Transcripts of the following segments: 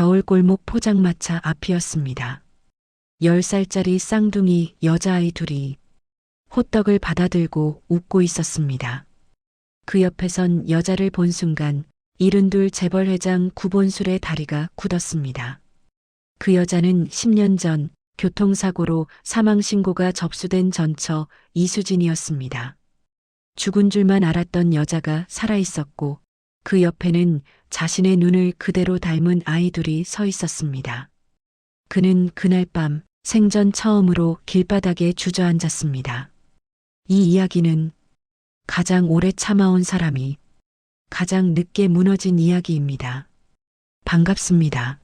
겨울골목 포장마차 앞이었습니다. 10살짜리 쌍둥이 여자아이 둘이 호떡을 받아들고 웃고 있었습니다. 그 옆에선 여자를 본 순간 72 재벌회장 구본술의 다리가 굳었습니다. 그 여자는 10년 전 교통사고로 사망신고가 접수된 전처 이수진이었습니다. 죽은 줄만 알았던 여자가 살아있었고 그 옆에는 자신의 눈을 그대로 닮은 아이들이 서 있었습니다. 그는 그날 밤 생전 처음으로 길바닥에 주저앉았습니다. 이 이야기는 가장 오래 참아온 사람이 가장 늦게 무너진 이야기입니다. 반갑습니다.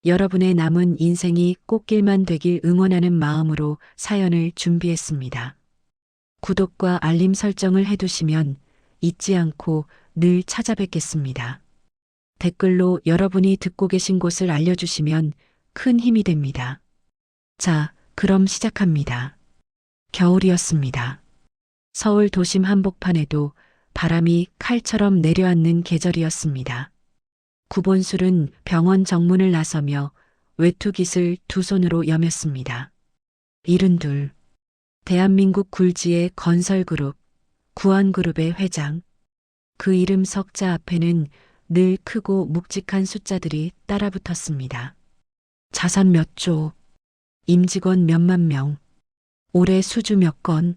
여러분의 남은 인생이 꽃길만 되길 응원하는 마음으로 사연을 준비했습니다. 구독과 알림 설정을 해두시면 잊지 않고 늘 찾아뵙겠습니다. 댓글로 여러분이 듣고 계신 곳을 알려주시면 큰 힘이 됩니다. 자, 그럼 시작합니다. 겨울이었습니다. 서울 도심 한복판에도 바람이 칼처럼 내려앉는 계절이었습니다. 구본술은 병원 정문을 나서며 외투깃을 두 손으로 여몄습니다. 72. 대한민국 굴지의 건설그룹, 구한그룹의 회장. 그 이름 석자 앞에는 늘 크고 묵직한 숫자들이 따라붙었습니다. 자산 몇 조, 임직원 몇만 명, 올해 수주 몇 건.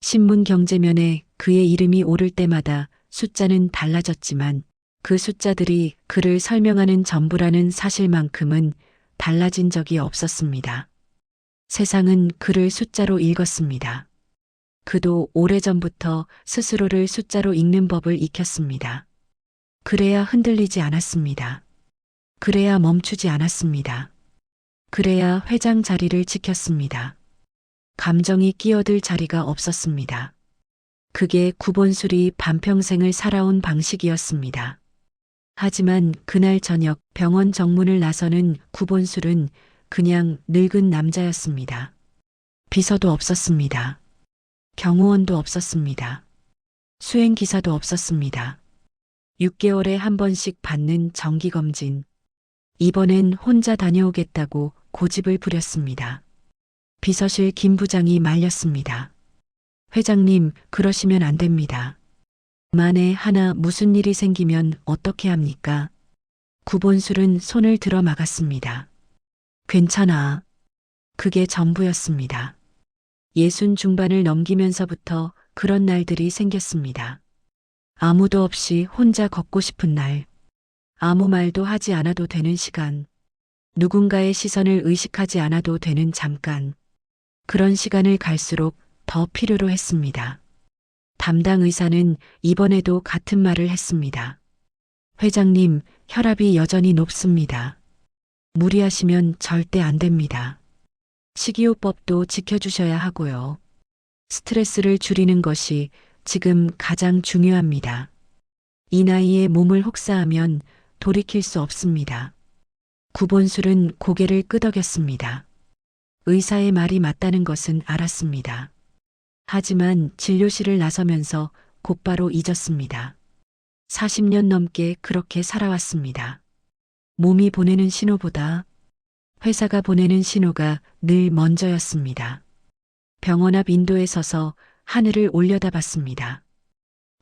신문 경제면에 그의 이름이 오를 때마다 숫자는 달라졌지만 그 숫자들이 그를 설명하는 전부라는 사실만큼은 달라진 적이 없었습니다. 세상은 그를 숫자로 읽었습니다. 그도 오래전부터 스스로를 숫자로 읽는 법을 익혔습니다. 그래야 흔들리지 않았습니다. 그래야 멈추지 않았습니다. 그래야 회장 자리를 지켰습니다. 감정이 끼어들 자리가 없었습니다. 그게 구본술이 반평생을 살아온 방식이었습니다. 하지만 그날 저녁 병원 정문을 나서는 구본술은 그냥 늙은 남자였습니다. 비서도 없었습니다. 경호원도 없었습니다. 수행기사도 없었습니다. 6개월에 한 번씩 받는 정기검진. 이번엔 혼자 다녀오겠다고 고집을 부렸습니다. 비서실 김 부장이 말렸습니다. 회장님, 그러시면 안 됩니다. 만에 하나 무슨 일이 생기면 어떻게 합니까? 구본술은 손을 들어 막았습니다. 괜찮아. 그게 전부였습니다. 60 중반을 넘기면서부터 그런 날들이 생겼습니다. 아무도 없이 혼자 걷고 싶은 날. 아무 말도 하지 않아도 되는 시간. 누군가의 시선을 의식하지 않아도 되는 잠깐. 그런 시간을 갈수록 더 필요로 했습니다. 담당 의사는 이번에도 같은 말을 했습니다. 회장님, 혈압이 여전히 높습니다. 무리하시면 절대 안 됩니다. 식이요법도 지켜주셔야 하고요. 스트레스를 줄이는 것이 지금 가장 중요합니다. 이 나이에 몸을 혹사하면 돌이킬 수 없습니다. 구본술은 고개를 끄덕였습니다. 의사의 말이 맞다는 것은 알았습니다. 하지만 진료실을 나서면서 곧바로 잊었습니다. 40년 넘게 그렇게 살아왔습니다. 몸이 보내는 신호보다 회사가 보내는 신호가 늘 먼저였습니다. 병원 앞 인도에 서서 하늘을 올려다봤습니다.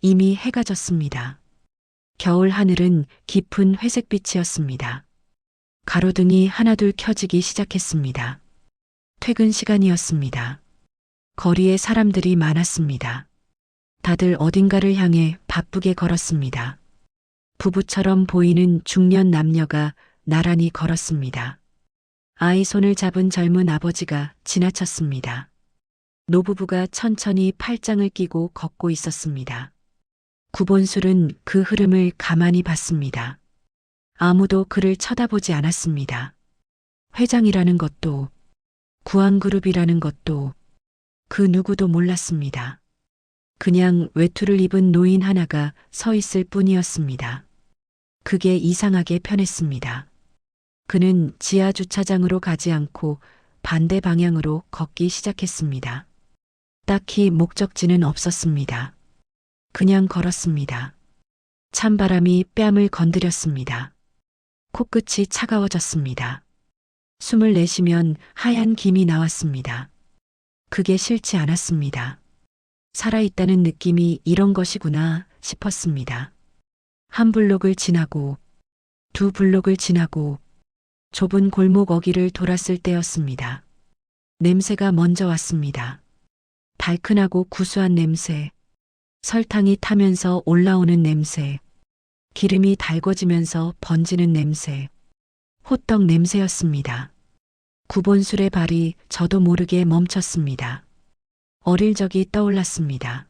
이미 해가 졌습니다. 겨울 하늘은 깊은 회색빛이었습니다. 가로등이 하나둘 켜지기 시작했습니다. 퇴근 시간이었습니다. 거리에 사람들이 많았습니다. 다들 어딘가를 향해 바쁘게 걸었습니다. 부부처럼 보이는 중년 남녀가 나란히 걸었습니다. 아이 손을 잡은 젊은 아버지가 지나쳤습니다. 노부부가 천천히 팔짱을 끼고 걷고 있었습니다. 구본술은 그 흐름을 가만히 봤습니다. 아무도 그를 쳐다보지 않았습니다. 회장이라는 것도, 구한그룹이라는 것도 그 누구도 몰랐습니다. 그냥 외투를 입은 노인 하나가 서 있을 뿐이었습니다. 그게 이상하게 편했습니다. 그는 지하 주차장으로 가지 않고 반대 방향으로 걷기 시작했습니다. 딱히 목적지는 없었습니다. 그냥 걸었습니다. 찬바람이 뺨을 건드렸습니다. 코끝이 차가워졌습니다. 숨을 내쉬면 하얀 김이 나왔습니다. 그게 싫지 않았습니다. 살아있다는 느낌이 이런 것이구나 싶었습니다. 한 블록을 지나고 두 블록을 지나고 좁은 골목 어귀를 돌았을 때였습니다. 냄새가 먼저 왔습니다. 달큰하고 구수한 냄새, 설탕이 타면서 올라오는 냄새, 기름이 달궈지면서 번지는 냄새, 호떡 냄새였습니다. 구본술의 발이 저도 모르게 멈췄습니다. 어릴 적이 떠올랐습니다.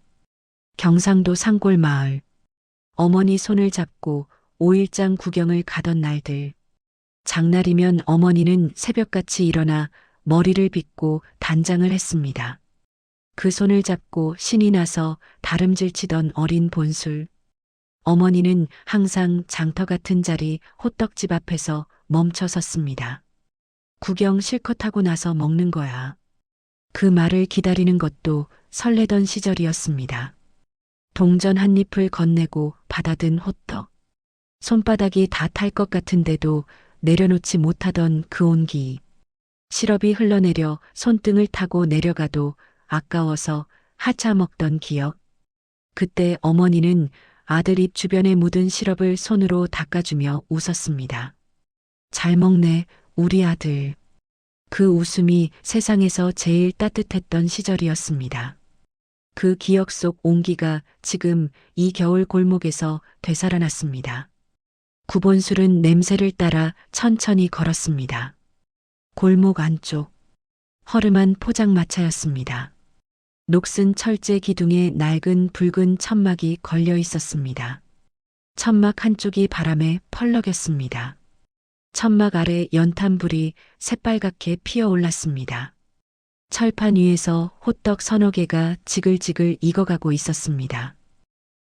경상도 산골 마을, 어머니 손을 잡고 5일장 구경을 가던 날들. 장날이면 어머니는 새벽같이 일어나 머리를 빗고 단장을 했습니다. 그 손을 잡고 신이 나서 다름질 치던 어린 본술. 어머니는 항상 장터 같은 자리 호떡집 앞에서 멈춰 섰습니다. 구경 실컷 하고 나서 먹는 거야. 그 말을 기다리는 것도 설레던 시절이었습니다. 동전 한 입을 건네고 받아든 호떡. 손바닥이 다 탈 것 같은데도 내려놓지 못하던 그 온기. 시럽이 흘러내려 손등을 타고 내려가도 아까워서 하차 먹던 기억. 그때 어머니는 아들 입 주변에 묻은 시럽을 손으로 닦아주며 웃었습니다. 잘 먹네, 우리 아들. 그 웃음이 세상에서 제일 따뜻했던 시절이었습니다. 그 기억 속 온기가 지금 이 겨울 골목에서 되살아났습니다. 구본술은 냄새를 따라 천천히 걸었습니다. 골목 안쪽, 허름한 포장마차였습니다. 녹슨 철제 기둥에 낡은 붉은 천막이 걸려 있었습니다. 천막 한쪽이 바람에 펄럭였습니다. 천막 아래 연탄불이 새빨갛게 피어올랐습니다. 철판 위에서 호떡 서너 개가 지글지글 익어가고 있었습니다.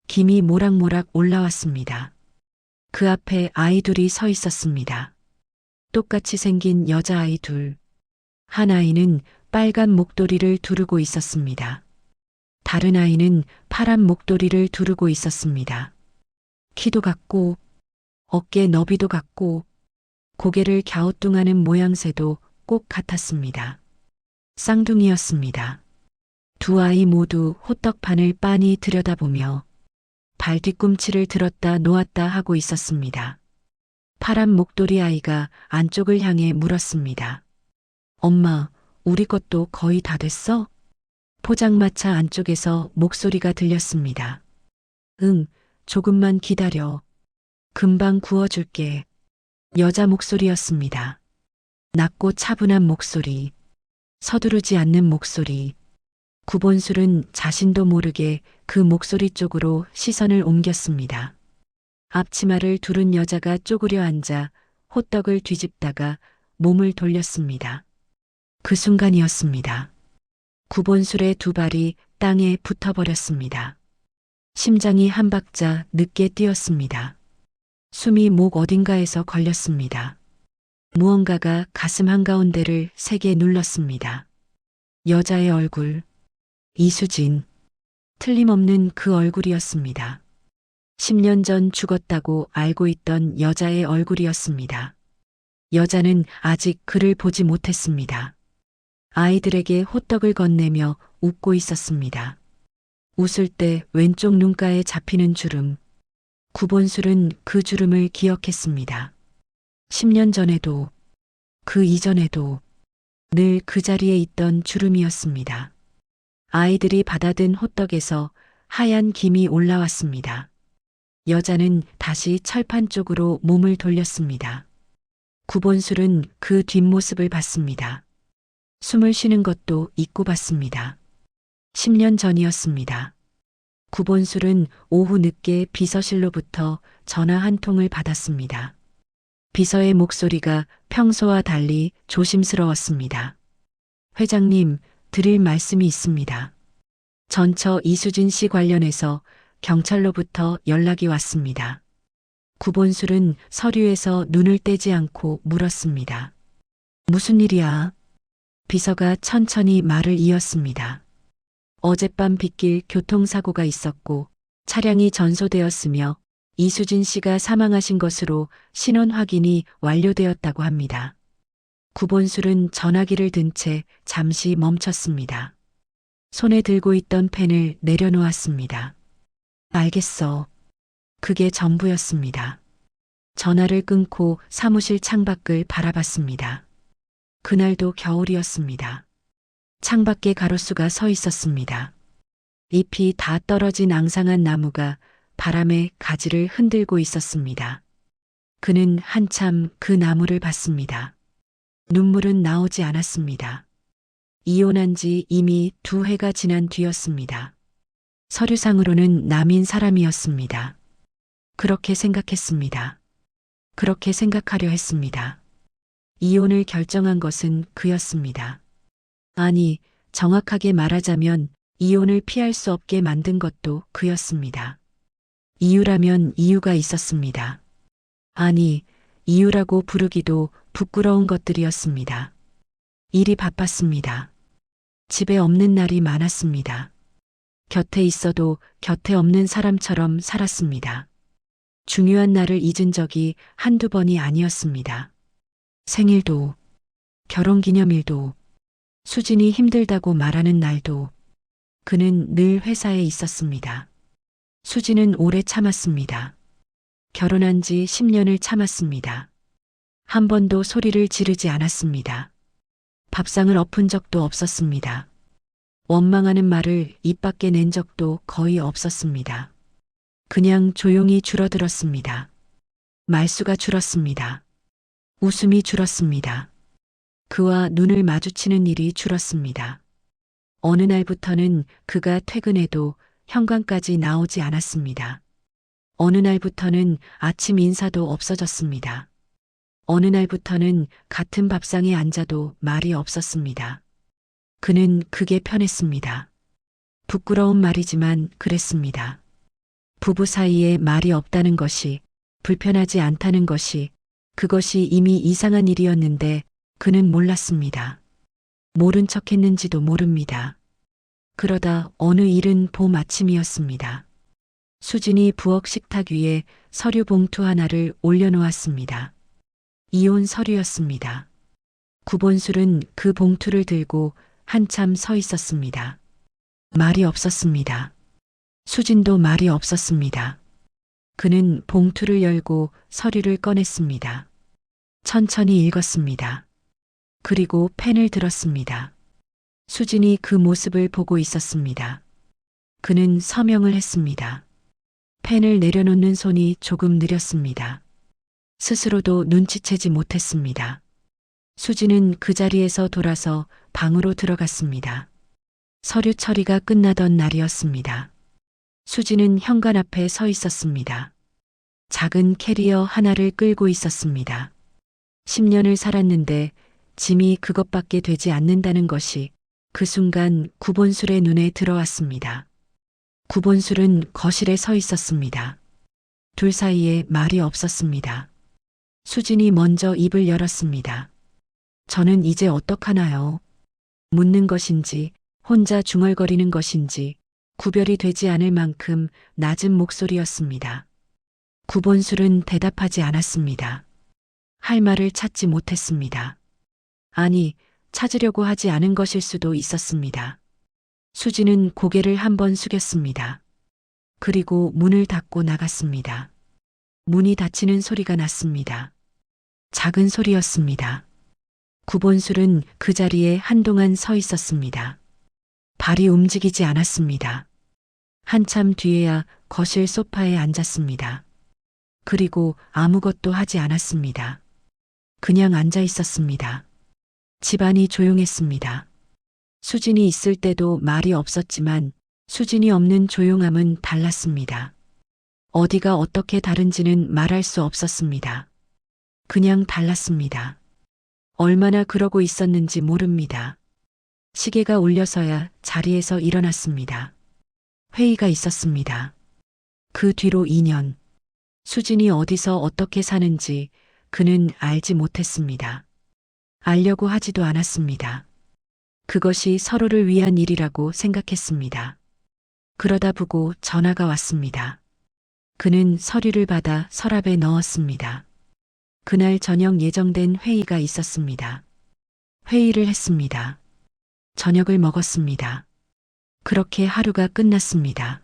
김이 모락모락 올라왔습니다. 그 앞에 아이 둘이 서 있었습니다. 똑같이 생긴 여자아이 둘. 한 아이는 빨간 목도리를 두르고 있었습니다. 다른 아이는 파란 목도리를 두르고 있었습니다. 키도 같고 어깨 너비도 같고 고개를 갸우뚱하는 모양새도 꼭 같았습니다. 쌍둥이였습니다. 두 아이 모두 호떡판을 빤히 들여다보며 발 뒤꿈치를 들었다 놓았다 하고 있었습니다. 파란 목도리 아이가 안쪽을 향해 물었습니다. 엄마, 우리 것도 거의 다 됐어? 포장마차 안쪽에서 목소리가 들렸습니다. 응, 조금만 기다려. 금방 구워줄게. 여자 목소리였습니다. 낮고 차분한 목소리, 서두르지 않는 목소리. 구본술은 자신도 모르게 그 목소리 쪽으로 시선을 옮겼습니다. 앞치마를 두른 여자가 쪼그려 앉아 호떡을 뒤집다가 몸을 돌렸습니다. 그 순간이었습니다. 구본술의 두 발이 땅에 붙어버렸습니다. 심장이 한 박자 늦게 뛰었습니다. 숨이 목 어딘가에서 걸렸습니다. 무언가가 가슴 한가운데를 세게 눌렀습니다. 여자의 얼굴, 이수진. 틀림없는 그 얼굴이었습니다. 10년 전 죽었다고 알고 있던 여자의 얼굴이었습니다. 여자는 아직 그를 보지 못했습니다. 아이들에게 호떡을 건네며 웃고 있었습니다. 웃을 때 왼쪽 눈가에 잡히는 주름. 구본술은 그 주름을 기억했습니다. 10년 전에도, 그 이전에도 늘 그 자리에 있던 주름이었습니다. 아이들이 받아든 호떡에서 하얀 김이 올라왔습니다. 여자는 다시 철판 쪽으로 몸을 돌렸습니다. 구본술은 그 뒷모습을 봤습니다. 숨을 쉬는 것도 잊고 봤습니다. 10년 전이었습니다. 구본술은 오후 늦게 비서실로부터 전화 한 통을 받았습니다. 비서의 목소리가 평소와 달리 조심스러웠습니다. 회장님, 드릴 말씀이 있습니다. 전처 이수진 씨 관련해서 경찰로부터 연락이 왔습니다. 구본술은 서류에서 눈을 떼지 않고 물었습니다. 무슨 일이야? 비서가 천천히 말을 이었습니다. 어젯밤 빗길 교통사고가 있었고 차량이 전소되었으며 이수진 씨가 사망하신 것으로 신원 확인이 완료되었다고 합니다. 구본술은 전화기를 든 채 잠시 멈췄습니다. 손에 들고 있던 펜을 내려놓았습니다. 알겠어. 그게 전부였습니다. 전화를 끊고 사무실 창밖을 바라봤습니다. 그날도 겨울이었습니다. 창밖에 가로수가 서 있었습니다. 잎이 다 떨어진 앙상한 나무가 바람에 가지를 흔들고 있었습니다. 그는 한참 그 나무를 봤습니다. 눈물은 나오지 않았습니다. 이혼한 지 이미 2해가 지난 뒤였습니다. 서류상으로는 남인 사람이었습니다. 그렇게 생각했습니다. 그렇게 생각하려 했습니다. 이혼을 결정한 것은 그였습니다. 아니, 정확하게 말하자면 이혼을 피할 수 없게 만든 것도 그였습니다. 이유라면 이유가 있었습니다. 아니, 이유라고 부르기도 부끄러운 것들이었습니다. 일이 바빴습니다. 집에 없는 날이 많았습니다. 곁에 있어도 곁에 없는 사람처럼 살았습니다. 중요한 날을 잊은 적이 한두 번이 아니었습니다. 생일도, 결혼기념일도, 수진이 힘들다고 말하는 날도 그는 늘 회사에 있었습니다. 수진은 오래 참았습니다. 결혼한 지 10년을 참았습니다. 한 번도 소리를 지르지 않았습니다. 밥상을 엎은 적도 없었습니다. 원망하는 말을 입 밖에 낸 적도 거의 없었습니다. 그냥 조용히 줄어들었습니다. 말수가 줄었습니다. 웃음이 줄었습니다. 그와 눈을 마주치는 일이 줄었습니다. 어느 날부터는 그가 퇴근해도 현관까지 나오지 않았습니다. 어느 날부터는 아침 인사도 없어졌습니다. 어느 날부터는 같은 밥상에 앉아도 말이 없었습니다. 그는 그게 편했습니다. 부끄러운 말이지만 그랬습니다. 부부 사이에 말이 없다는 것이, 불편하지 않다는 것이, 그것이 이미 이상한 일이었는데 그는 몰랐습니다. 모른 척 했는지도 모릅니다. 그러다 어느 이른 봄 아침이었습니다. 수진이 부엌 식탁 위에 서류 봉투 하나를 올려놓았습니다. 이혼 서류였습니다. 구본술은 그 봉투를 들고 한참 서 있었습니다. 말이 없었습니다. 수진도 말이 없었습니다. 그는 봉투를 열고 서류를 꺼냈습니다. 천천히 읽었습니다. 그리고 펜을 들었습니다. 수진이 그 모습을 보고 있었습니다. 그는 서명을 했습니다. 펜을 내려놓는 손이 조금 느렸습니다. 스스로도 눈치채지 못했습니다. 수진은 그 자리에서 돌아서 방으로 들어갔습니다. 서류 처리가 끝나던 날이었습니다. 수진은 현관 앞에 서 있었습니다. 작은 캐리어 하나를 끌고 있었습니다. 10년을 살았는데 짐이 그것밖에 되지 않는다는 것이 그 순간 구본술의 눈에 들어왔습니다. 구본술은 거실에 서 있었습니다. 둘 사이에 말이 없었습니다. 수진이 먼저 입을 열었습니다. 저는 이제 어떡하나요? 묻는 것인지 혼자 중얼거리는 것인지 구별이 되지 않을 만큼 낮은 목소리였습니다. 구본술은 대답하지 않았습니다. 할 말을 찾지 못했습니다. 아니, 찾으려고 하지 않은 것일 수도 있었습니다. 수진은 고개를 한번 숙였습니다. 그리고 문을 닫고 나갔습니다. 문이 닫히는 소리가 났습니다. 작은 소리였습니다. 구본술은 그 자리에 한동안 서 있었습니다. 발이 움직이지 않았습니다. 한참 뒤에야 거실 소파에 앉았습니다. 그리고 아무것도 하지 않았습니다. 그냥 앉아 있었습니다. 집안이 조용했습니다. 수진이 있을 때도 말이 없었지만 수진이 없는 조용함은 달랐습니다. 어디가 어떻게 다른지는 말할 수 없었습니다. 그냥 달랐습니다. 얼마나 그러고 있었는지 모릅니다. 시계가 울려서야 자리에서 일어났습니다. 회의가 있었습니다. 그 뒤로 2년. 수진이 어디서 어떻게 사는지 그는 알지 못했습니다. 알려고 하지도 않았습니다. 그것이 서로를 위한 일이라고 생각했습니다. 그러다 보고 전화가 왔습니다. 그는 서류를 받아 서랍에 넣었습니다. 그날 저녁 예정된 회의가 있었습니다. 회의를 했습니다. 저녁을 먹었습니다. 그렇게 하루가 끝났습니다.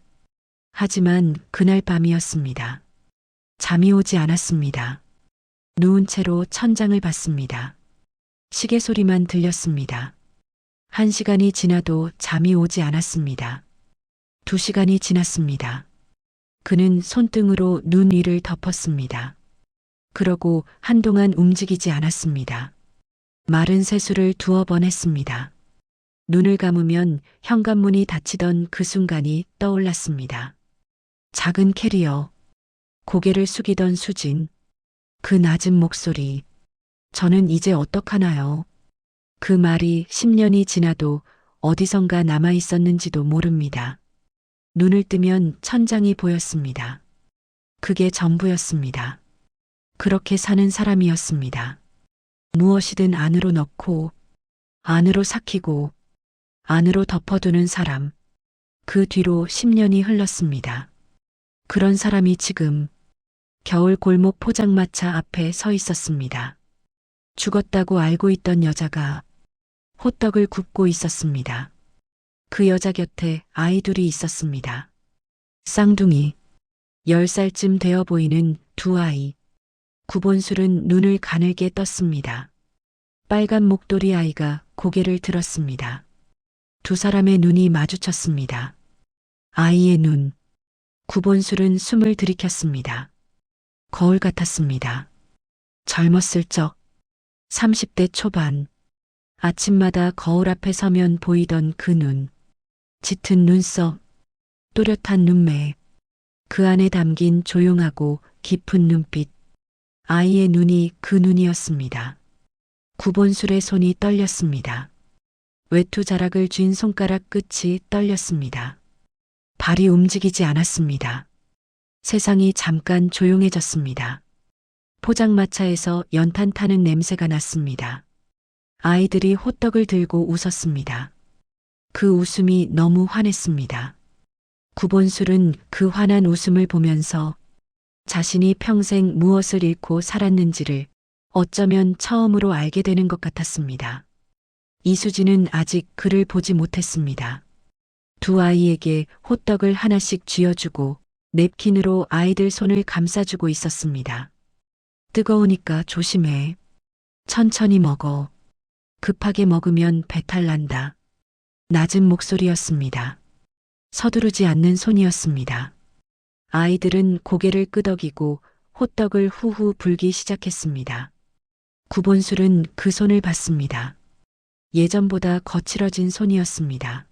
하지만 그날 밤이었습니다. 잠이 오지 않았습니다. 누운 채로 천장을 봤습니다. 시계 소리만 들렸습니다. 1시간이 지나도 잠이 오지 않았습니다. 2시간이 지났습니다. 그는 손등으로 눈 위를 덮었습니다. 그러고 한동안 움직이지 않았습니다. 마른 세수를 2번 했습니다. 눈을 감으면 현관문이 닫히던 그 순간이 떠올랐습니다. 작은 캐리어, 고개를 숙이던 수진, 그 낮은 목소리, 저는 이제 어떡하나요? 그 말이 10년이 지나도 어디선가 남아 있었는지도 모릅니다. 눈을 뜨면 천장이 보였습니다. 그게 전부였습니다. 그렇게 사는 사람이었습니다. 무엇이든 안으로 넣고, 안으로 삭히고, 안으로 덮어두는 사람. 그 뒤로 10년이 흘렀습니다. 그런 사람이 지금 겨울 골목 포장마차 앞에 서 있었습니다. 죽었다고 알고 있던 여자가 호떡을 굽고 있었습니다. 그 여자 곁에 아이 둘이 있었습니다. 쌍둥이, 10살쯤 되어 보이는 두 아이. 구본술은 눈을 가늘게 떴습니다. 빨간 목도리 아이가 고개를 들었습니다. 두 사람의 눈이 마주쳤습니다. 아이의 눈. 구본술은 숨을 들이켰습니다. 거울 같았습니다. 젊었을 적, 30대 초반. 아침마다 거울 앞에 서면 보이던 그 눈. 짙은 눈썹, 또렷한 눈매. 그 안에 담긴 조용하고 깊은 눈빛. 아이의 눈이 그 눈이었습니다. 구본술의 손이 떨렸습니다. 외투 자락을 쥔 손가락 끝이 떨렸습니다. 발이 움직이지 않았습니다. 세상이 잠깐 조용해졌습니다. 포장마차에서 연탄 타는 냄새가 났습니다. 아이들이 호떡을 들고 웃었습니다. 그 웃음이 너무 환했습니다. 구본술은 그 환한 웃음을 보면서 자신이 평생 무엇을 잃고 살았는지를 어쩌면 처음으로 알게 되는 것 같았습니다. 이수진은 아직 그를 보지 못했습니다. 두 아이에게 호떡을 하나씩 쥐어주고 냅킨으로 아이들 손을 감싸주고 있었습니다. 뜨거우니까 조심해. 천천히 먹어. 급하게 먹으면 배탈 난다. 낮은 목소리였습니다. 서두르지 않는 손이었습니다. 아이들은 고개를 끄덕이고 호떡을 후후 불기 시작했습니다. 구본술은 그 손을 봤습니다. 예전보다 거칠어진 손이었습니다.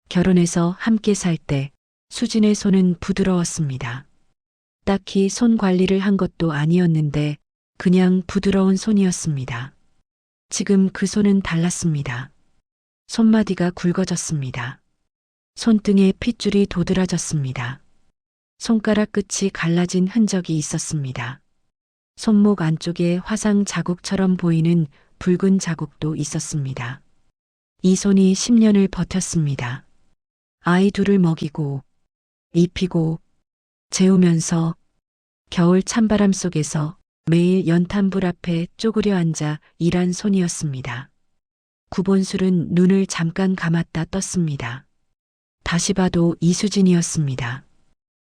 결혼해서 함께 살 때 수진의 손은 부드러웠습니다. 딱히 손 관리를 한 것도 아니었는데 그냥 부드러운 손이었습니다. 지금 그 손은 달랐습니다. 손마디가 굵어졌습니다. 손등에 핏줄이 도드라졌습니다. 손가락 끝이 갈라진 흔적이 있었습니다. 손목 안쪽에 화상 자국처럼 보이는 붉은 자국도 있었습니다. 이 손이 10년을 버텼습니다. 아이 둘을 먹이고, 입히고, 재우면서 겨울 찬바람 속에서 매일 연탄불 앞에 쪼그려 앉아 일한 손이었습니다. 구본술은 눈을 잠깐 감았다 떴습니다. 다시 봐도 이수진이었습니다.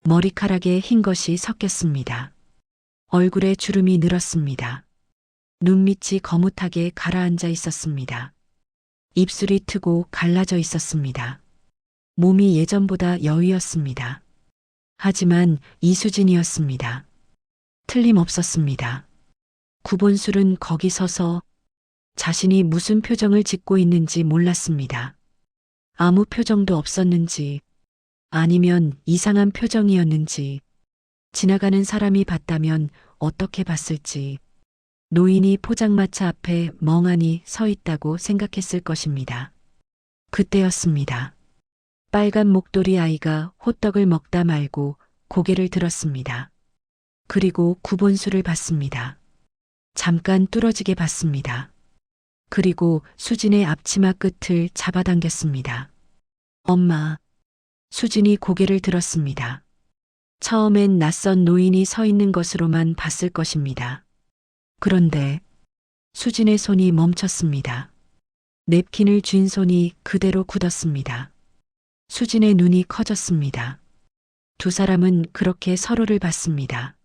머리카락에 흰 것이 섞였습니다. 얼굴에 주름이 늘었습니다. 눈밑이 거뭇하게 가라앉아 있었습니다. 입술이 트고 갈라져 있었습니다. 몸이 예전보다 여위었습니다. 하지만 이수진이었습니다. 틀림없었습니다. 구본술은 거기 서서 자신이 무슨 표정을 짓고 있는지 몰랐습니다. 아무 표정도 없었는지 아니면 이상한 표정이었는지 지나가는 사람이 봤다면 어떻게 봤을지 노인이 포장마차 앞에 멍하니 서 있다고 생각했을 것입니다. 그때였습니다. 빨간 목도리 아이가 호떡을 먹다 말고 고개를 들었습니다. 그리고 구본술을 봤습니다. 잠깐 뚫어지게 봤습니다. 그리고 수진의 앞치마 끝을 잡아당겼습니다. 엄마. 수진이 고개를 들었습니다. 처음엔 낯선 노인이 서 있는 것으로만 봤을 것입니다. 그런데 수진의 손이 멈췄습니다. 냅킨을 쥔 손이 그대로 굳었습니다. 수진의 눈이 커졌습니다. 두 사람은 그렇게 서로를 봤습니다.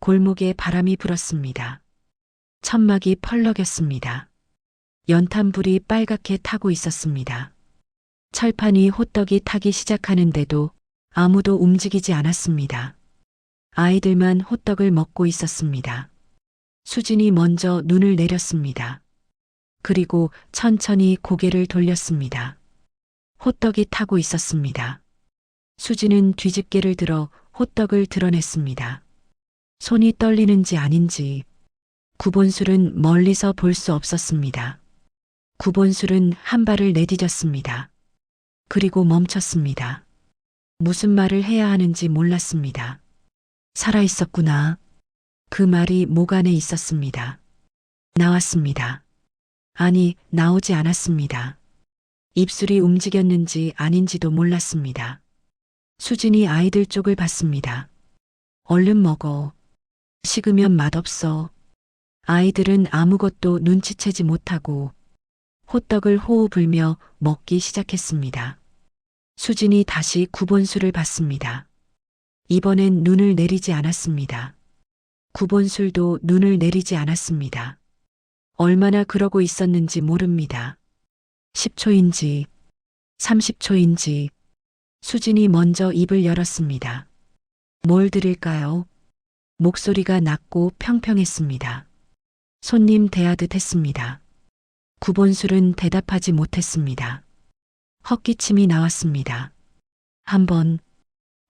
골목에 바람이 불었습니다. 천막이 펄럭였습니다. 연탄불이 빨갛게 타고 있었습니다. 철판이 호떡이 타기 시작하는데도 아무도 움직이지 않았습니다. 아이들만 호떡을 먹고 있었습니다. 수진이 먼저 눈을 내렸습니다. 그리고 천천히 고개를 돌렸습니다. 호떡이 타고 있었습니다. 수진은 뒤집개를 들어 호떡을 드러냈습니다. 손이 떨리는지 아닌지 구본술은 멀리서 볼 수 없었습니다. 구본술은 한 발을 내디뎠습니다. 그리고 멈췄습니다. 무슨 말을 해야 하는지 몰랐습니다. 살아있었구나. 그 말이 목 안에 있었습니다. 나왔습니다. 아니, 나오지 않았습니다. 입술이 움직였는지 아닌지도 몰랐습니다. 수진이 아이들 쪽을 봤습니다. 얼른 먹어. 식으면 맛없어. 아이들은 아무것도 눈치채지 못하고 호떡을 호호 불며 먹기 시작했습니다. 수진이 다시 구본술을 봤습니다. 이번엔 눈을 내리지 않았습니다. 구본술도 눈을 내리지 않았습니다. 얼마나 그러고 있었는지 모릅니다. 10초인지 30초인지 수진이 먼저 입을 열었습니다. 뭘 드릴까요? 목소리가 낮고 평평했습니다. 손님 대하듯 했습니다. 구본술은 대답하지 못했습니다. 헛기침이 나왔습니다. 한 번,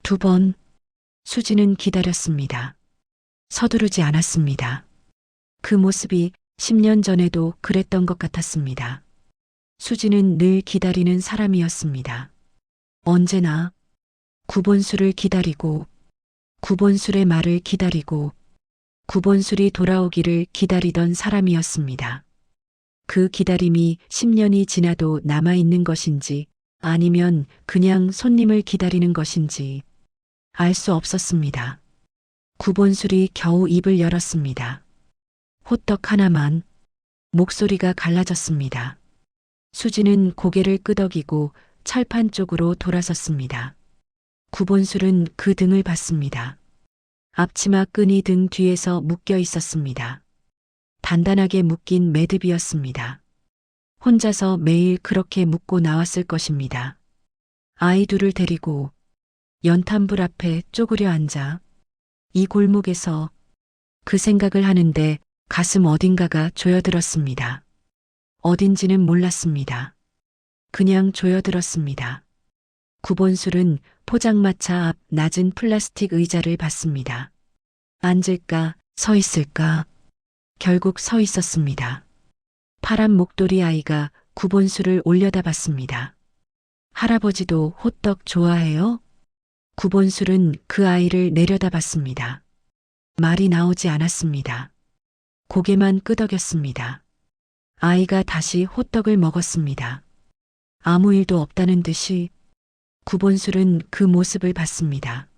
두 번, 수진은 기다렸습니다. 서두르지 않았습니다. 그 모습이 10년 전에도 그랬던 것 같았습니다. 수진은 늘 기다리는 사람이었습니다. 언제나 구본술을 기다리고 구본술의 말을 기다리고 구본술이 돌아오기를 기다리던 사람이었습니다. 그 기다림이 10년이 지나도 남아있는 것인지 아니면 그냥 손님을 기다리는 것인지 알 수 없었습니다. 구본술이 겨우 입을 열었습니다. 호떡 하나만. 목소리가 갈라졌습니다. 수진은 고개를 끄덕이고 철판 쪽으로 돌아섰습니다. 구본술은 그 등을 봤습니다. 앞치마 끈이 등 뒤에서 묶여 있었습니다. 단단하게 묶인 매듭이었습니다. 혼자서 매일 그렇게 묶고 나왔을 것입니다. 아이 둘을 데리고 연탄불 앞에 쪼그려 앉아 이 골목에서 그 생각을 하는데 가슴 어딘가가 조여들었습니다. 어딘지는 몰랐습니다. 그냥 조여들었습니다. 구본술은 포장마차 앞 낮은 플라스틱 의자를 봤습니다. 앉을까, 서 있을까? 결국 서 있었습니다. 파란 목도리 아이가 구본술을 올려다봤습니다. 할아버지도 호떡 좋아해요? 구본술은 그 아이를 내려다봤습니다. 말이 나오지 않았습니다. 고개만 끄덕였습니다. 아이가 다시 호떡을 먹었습니다. 아무 일도 없다는 듯이 구본술은 그 모습을 봤습니다.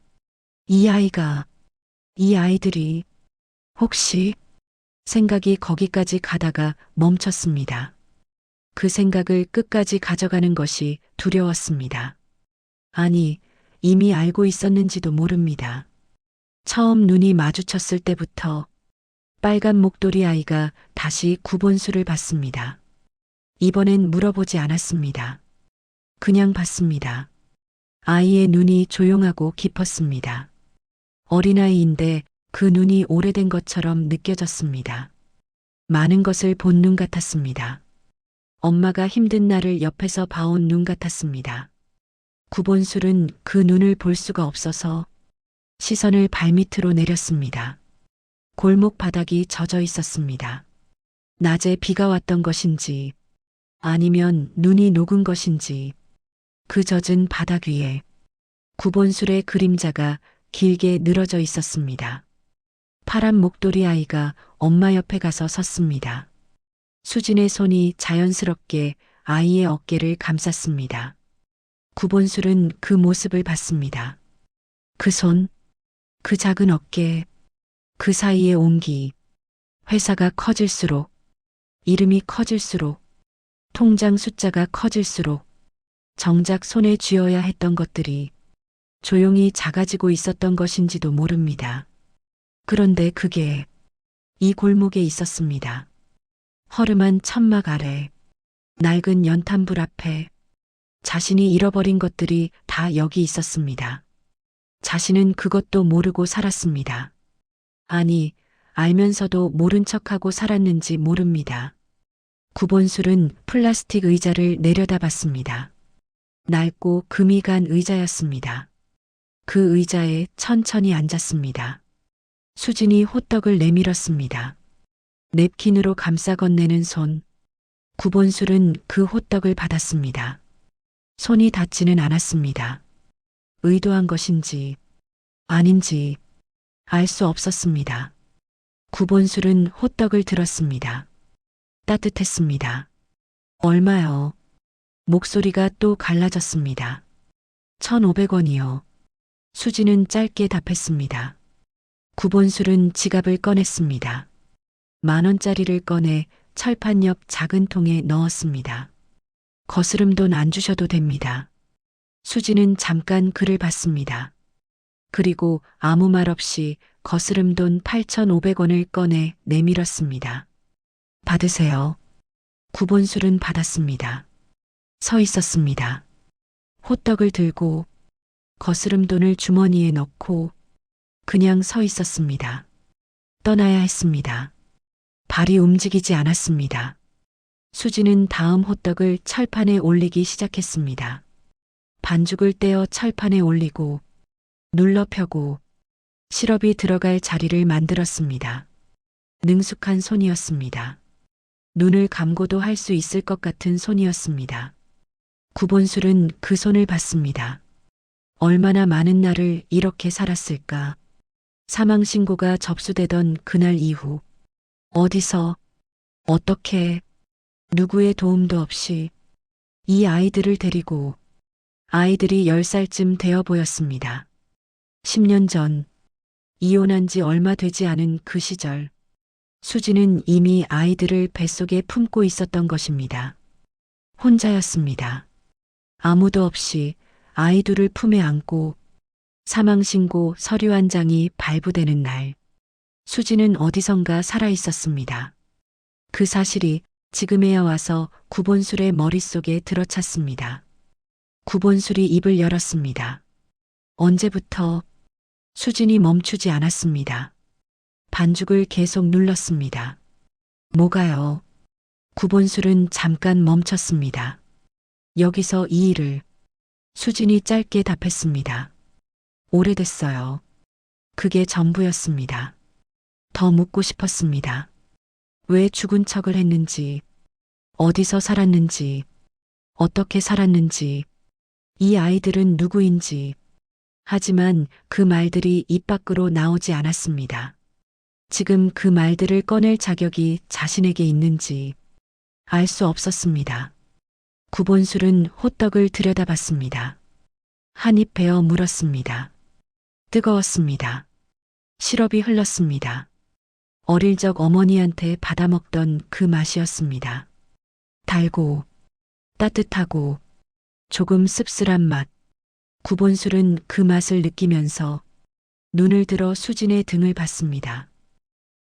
이 아이들이 혹시 생각이 거기까지 가다가 멈췄습니다. 그 생각을 끝까지 가져가는 것이 두려웠습니다. 아니, 이미 알고 있었는지도 모릅니다. 처음 눈이 마주쳤을 때부터 빨간 목도리 아이가 다시 구본술을 봤습니다. 이번엔 물어보지 않았습니다. 그냥 봤습니다. 아이의 눈이 조용하고 깊었습니다. 어린아이인데 그 눈이 오래된 것처럼 느껴졌습니다. 많은 것을 본 눈 같았습니다. 엄마가 힘든 나를 옆에서 봐온 눈 같았습니다. 구본술은 그 눈을 볼 수가 없어서 시선을 발밑으로 내렸습니다. 골목 바닥이 젖어 있었습니다. 낮에 비가 왔던 것인지 아니면 눈이 녹은 것인지 그 젖은 바닥 위에 구본술의 그림자가 길게 늘어져 있었습니다. 파란 목도리 아이가 엄마 옆에 가서 섰습니다. 수진의 손이 자연스럽게 아이의 어깨를 감쌌습니다. 구본술은 그 모습을 봤습니다. 그 손, 그 작은 어깨, 그 사이의 온기, 회사가 커질수록, 이름이 커질수록, 통장 숫자가 커질수록 정작 손에 쥐어야 했던 것들이 조용히 작아지고 있었던 것인지도 모릅니다. 그런데 그게 이 골목에 있었습니다. 허름한 천막 아래, 낡은 연탄불 앞에 자신이 잃어버린 것들이 다 여기 있었습니다. 자신은 그것도 모르고 살았습니다. 아니, 알면서도 모른 척하고 살았는지 모릅니다. 구본술은 플라스틱 의자를 내려다봤습니다. 낡고 금이 간 의자였습니다. 그 의자에 천천히 앉았습니다. 수진이 호떡을 내밀었습니다. 냅킨으로 감싸 건네는 손. 구본술은 그 호떡을 받았습니다. 손이 닿지는 않았습니다. 의도한 것인지 아닌지 알 수 없었습니다. 구본술은 호떡을 들었습니다. 따뜻했습니다. 얼마요? 목소리가 또 갈라졌습니다. 1,500원이요. 수지는 짧게 답했습니다. 구본술은 지갑을 꺼냈습니다. 10,000원짜리를 꺼내 철판 옆 작은 통에 넣었습니다. 거스름 돈 안 주셔도 됩니다. 수지는 잠깐 그를 봤습니다. 그리고 아무 말 없이 거스름 돈 8,500원을 꺼내 내밀었습니다. 받으세요. 구본술은 받았습니다. 서 있었습니다. 호떡을 들고 거스름 돈을 주머니에 넣고 그냥 서 있었습니다. 떠나야 했습니다. 발이 움직이지 않았습니다. 수지는 다음 호떡을 철판에 올리기 시작했습니다. 반죽을 떼어 철판에 올리고 눌러 펴고 시럽이 들어갈 자리를 만들었습니다. 능숙한 손이었습니다. 눈을 감고도 할 수 있을 것 같은 손이었습니다. 구본술은 그 손을 봤습니다. 얼마나 많은 날을 이렇게 살았을까. 사망신고가 접수되던 그날 이후 어디서 어떻게 누구의 도움도 없이 이 아이들을 데리고 아이들이 10살쯤 되어 보였습니다. 10년 전 이혼한 지 얼마 되지 않은 그 시절 수지는 이미 아이들을 뱃속에 품고 있었던 것입니다. 혼자였습니다. 아무도 없이 아이 둘을 품에 안고 사망신고 서류 한 장이 발부되는 날 수지는 어디선가 살아 있었습니다. 그 사실이 지금에야 와서 구본술의 머릿속에 들어찼습니다. 구본술이 입을 열었습니다. 언제부터 수진이 멈추지 않았습니다. 반죽을 계속 눌렀습니다. 뭐가요? 구본술은 잠깐 멈췄습니다. 여기서 이 일을 수진이 짧게 답했습니다. 오래됐어요. 그게 전부였습니다. 더 묻고 싶었습니다. 왜 죽은 척을 했는지, 어디서 살았는지, 어떻게 살았는지, 이 아이들은 누구인지. 하지만 그 말들이 입 밖으로 나오지 않았습니다. 지금 그 말들을 꺼낼 자격이 자신에게 있는지 알 수 없었습니다. 구본술은 호떡을 들여다봤습니다. 한 입 베어 물었습니다. 뜨거웠습니다. 시럽이 흘렀습니다. 어릴 적 어머니한테 받아먹던 그 맛이었습니다. 달고 따뜻하고 조금 씁쓸한 맛. 구본술은 그 맛을 느끼면서 눈을 들어 수진의 등을 봤습니다.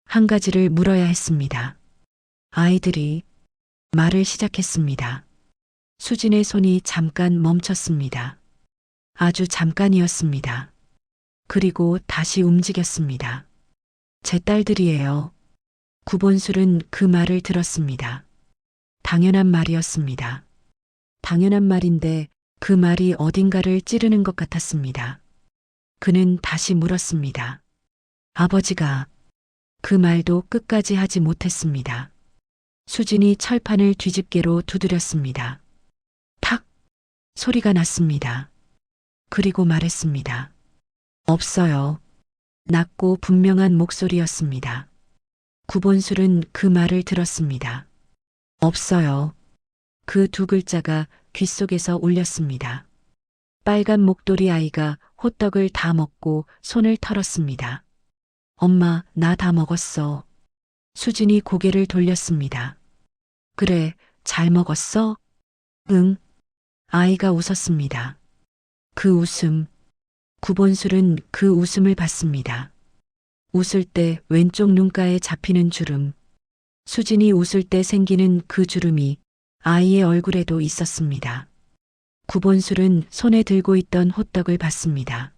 한 가지를 물어야 했습니다. 아이들이 말을 시작했습니다. 수진의 손이 잠깐 멈췄습니다. 아주 잠깐이었습니다. 그리고 다시 움직였습니다. 제 딸들이에요. 구본술은 그 말을 들었습니다. 당연한 말이었습니다. 당연한 말인데 그 말이 어딘가를 찌르는 것 같았습니다. 그는 다시 물었습니다. 아버지가 그 말도 끝까지 하지 못했습니다. 수진이 철판을 뒤집개로 두드렸습니다. 탁! 소리가 났습니다. 그리고 말했습니다. 없어요. 낮고 분명한 목소리였습니다. 구본술은 그 말을 들었습니다. 없어요. 그 두 글자가 귓속에서 울렸습니다. 빨간 목도리 아이가 호떡을 다 먹고 손을 털었습니다. 엄마, 나 다 먹었어. 수진이 고개를 돌렸습니다. 그래, 잘 먹었어? 응. 아이가 웃었습니다. 그 웃음. 구본술은 그 웃음을 봤습니다. 웃을 때 왼쪽 눈가에 잡히는 주름. 수진이 웃을 때 생기는 그 주름이 아이의 얼굴에도 있었습니다. 구본술은 손에 들고 있던 호떡을 봤습니다.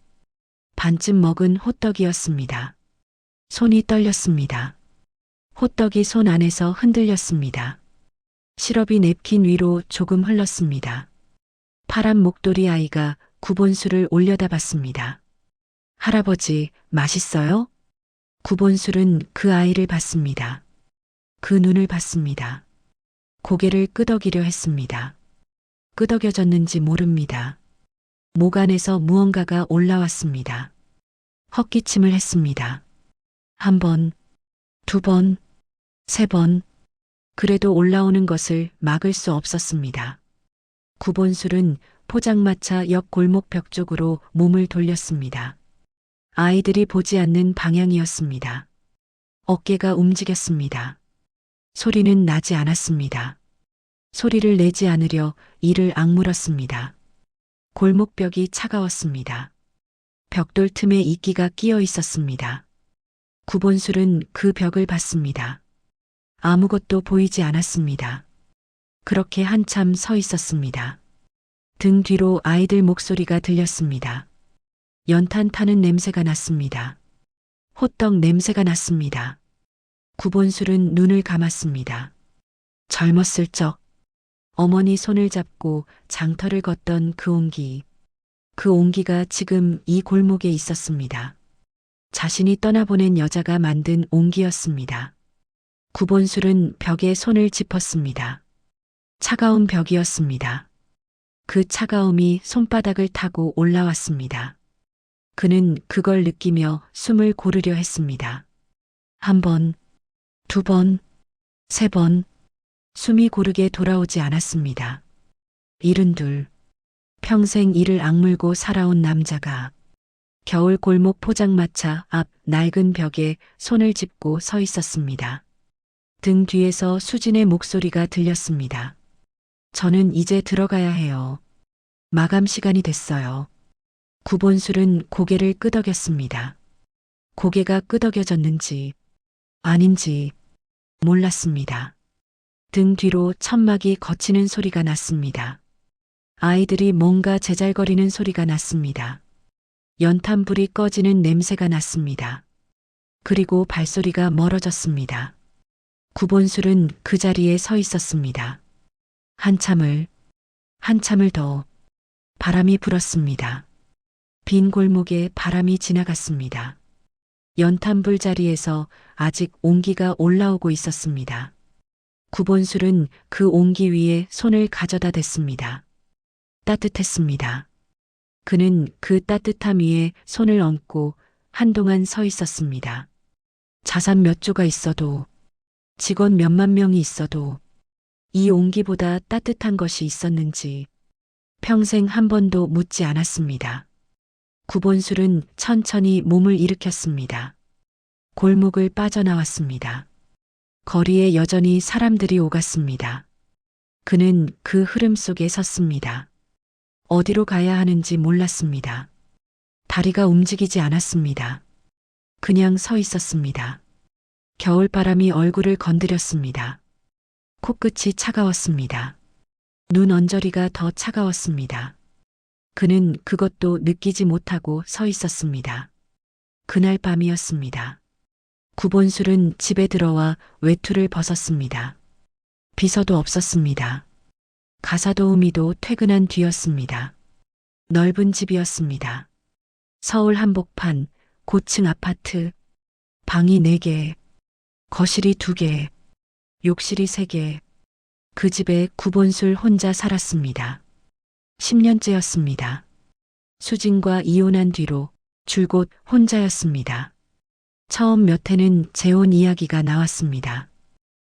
반쯤 먹은 호떡이었습니다. 손이 떨렸습니다. 호떡이 손 안에서 흔들렸습니다. 시럽이 냅킨 위로 조금 흘렀습니다. 파란 목도리 아이가 구본술을 올려다봤습니다. 할아버지, 맛있어요? 구본술은 그 아이를 봤습니다. 그 눈을 봤습니다. 고개를 끄덕이려 했습니다. 끄덕여졌는지 모릅니다. 목 안에서 무언가가 올라왔습니다. 헛기침을 했습니다. 한 번, 두 번, 세 번. 그래도 올라오는 것을 막을 수 없었습니다. 구본술은 포장마차 옆 골목 벽 쪽으로 몸을 돌렸습니다. 아이들이 보지 않는 방향이었습니다. 어깨가 움직였습니다. 소리는 나지 않았습니다. 소리를 내지 않으려 이를 악물었습니다. 골목벽이 차가웠습니다. 벽돌 틈에 이끼가 끼어 있었습니다. 구본술은 그 벽을 봤습니다. 아무것도 보이지 않았습니다. 그렇게 한참 서 있었습니다. 등 뒤로 아이들 목소리가 들렸습니다. 연탄 타는 냄새가 났습니다. 호떡 냄새가 났습니다. 구본술은 눈을 감았습니다. 젊었을 적 어머니 손을 잡고 장터를 걷던 그 온기. 그 온기가 지금 이 골목에 있었습니다. 자신이 떠나보낸 여자가 만든 온기였습니다. 구본술은 벽에 손을 짚었습니다. 차가운 벽이었습니다. 그 차가움이 손바닥을 타고 올라왔습니다. 그는 그걸 느끼며 숨을 고르려 했습니다. 한 번, 두 번, 세 번. 숨이 고르게 돌아오지 않았습니다. 72. 평생 이를 악물고 살아온 남자가 겨울 골목 포장마차 앞 낡은 벽에 손을 짚고 서 있었습니다. 등 뒤에서 수진의 목소리가 들렸습니다. 저는 이제 들어가야 해요. 마감 시간이 됐어요. 구본술은 고개를 끄덕였습니다. 고개가 끄덕여졌는지 아닌지 몰랐습니다. 등 뒤로 천막이 거치는 소리가 났습니다. 아이들이 뭔가 제잘거리는 소리가 났습니다. 연탄불이 꺼지는 냄새가 났습니다. 그리고 발소리가 멀어졌습니다. 구본술은 그 자리에 서 있었습니다. 한참을 더 바람이 불었습니다. 빈 골목에 바람이 지나갔습니다. 연탄불 자리에서 아직 온기가 올라오고 있었습니다. 구본술은 그 온기 위에 손을 가져다 댔습니다. 따뜻했습니다. 그는 그 따뜻함 위에 손을 얹고 한동안 서 있었습니다. 자산 몇 조가 있어도, 직원 몇만 명이 있어도 이 온기보다 따뜻한 것이 있었는지 평생 한 번도 묻지 않았습니다. 구본술은 천천히 몸을 일으켰습니다. 골목을 빠져나왔습니다. 거리에 여전히 사람들이 오갔습니다. 그는 그 흐름 속에 섰습니다. 어디로 가야 하는지 몰랐습니다. 다리가 움직이지 않았습니다. 그냥 서 있었습니다. 겨울바람이 얼굴을 건드렸습니다. 코끝이 차가웠습니다. 눈 언저리가 더 차가웠습니다. 그는 그것도 느끼지 못하고 서 있었습니다. 그날 밤이었습니다. 구본술은 집에 들어와 외투를 벗었습니다. 비서도 없었습니다. 가사도우미도 퇴근한 뒤였습니다. 넓은 집이었습니다. 서울 한복판, 고층 아파트, 방이 4개, 거실이 2개, 욕실이 3개. 그 집에 구본술 혼자 살았습니다. 10년째였습니다. 수진과 이혼한 뒤로 줄곧 혼자였습니다. 처음 몇 해는 재혼 이야기가 나왔습니다.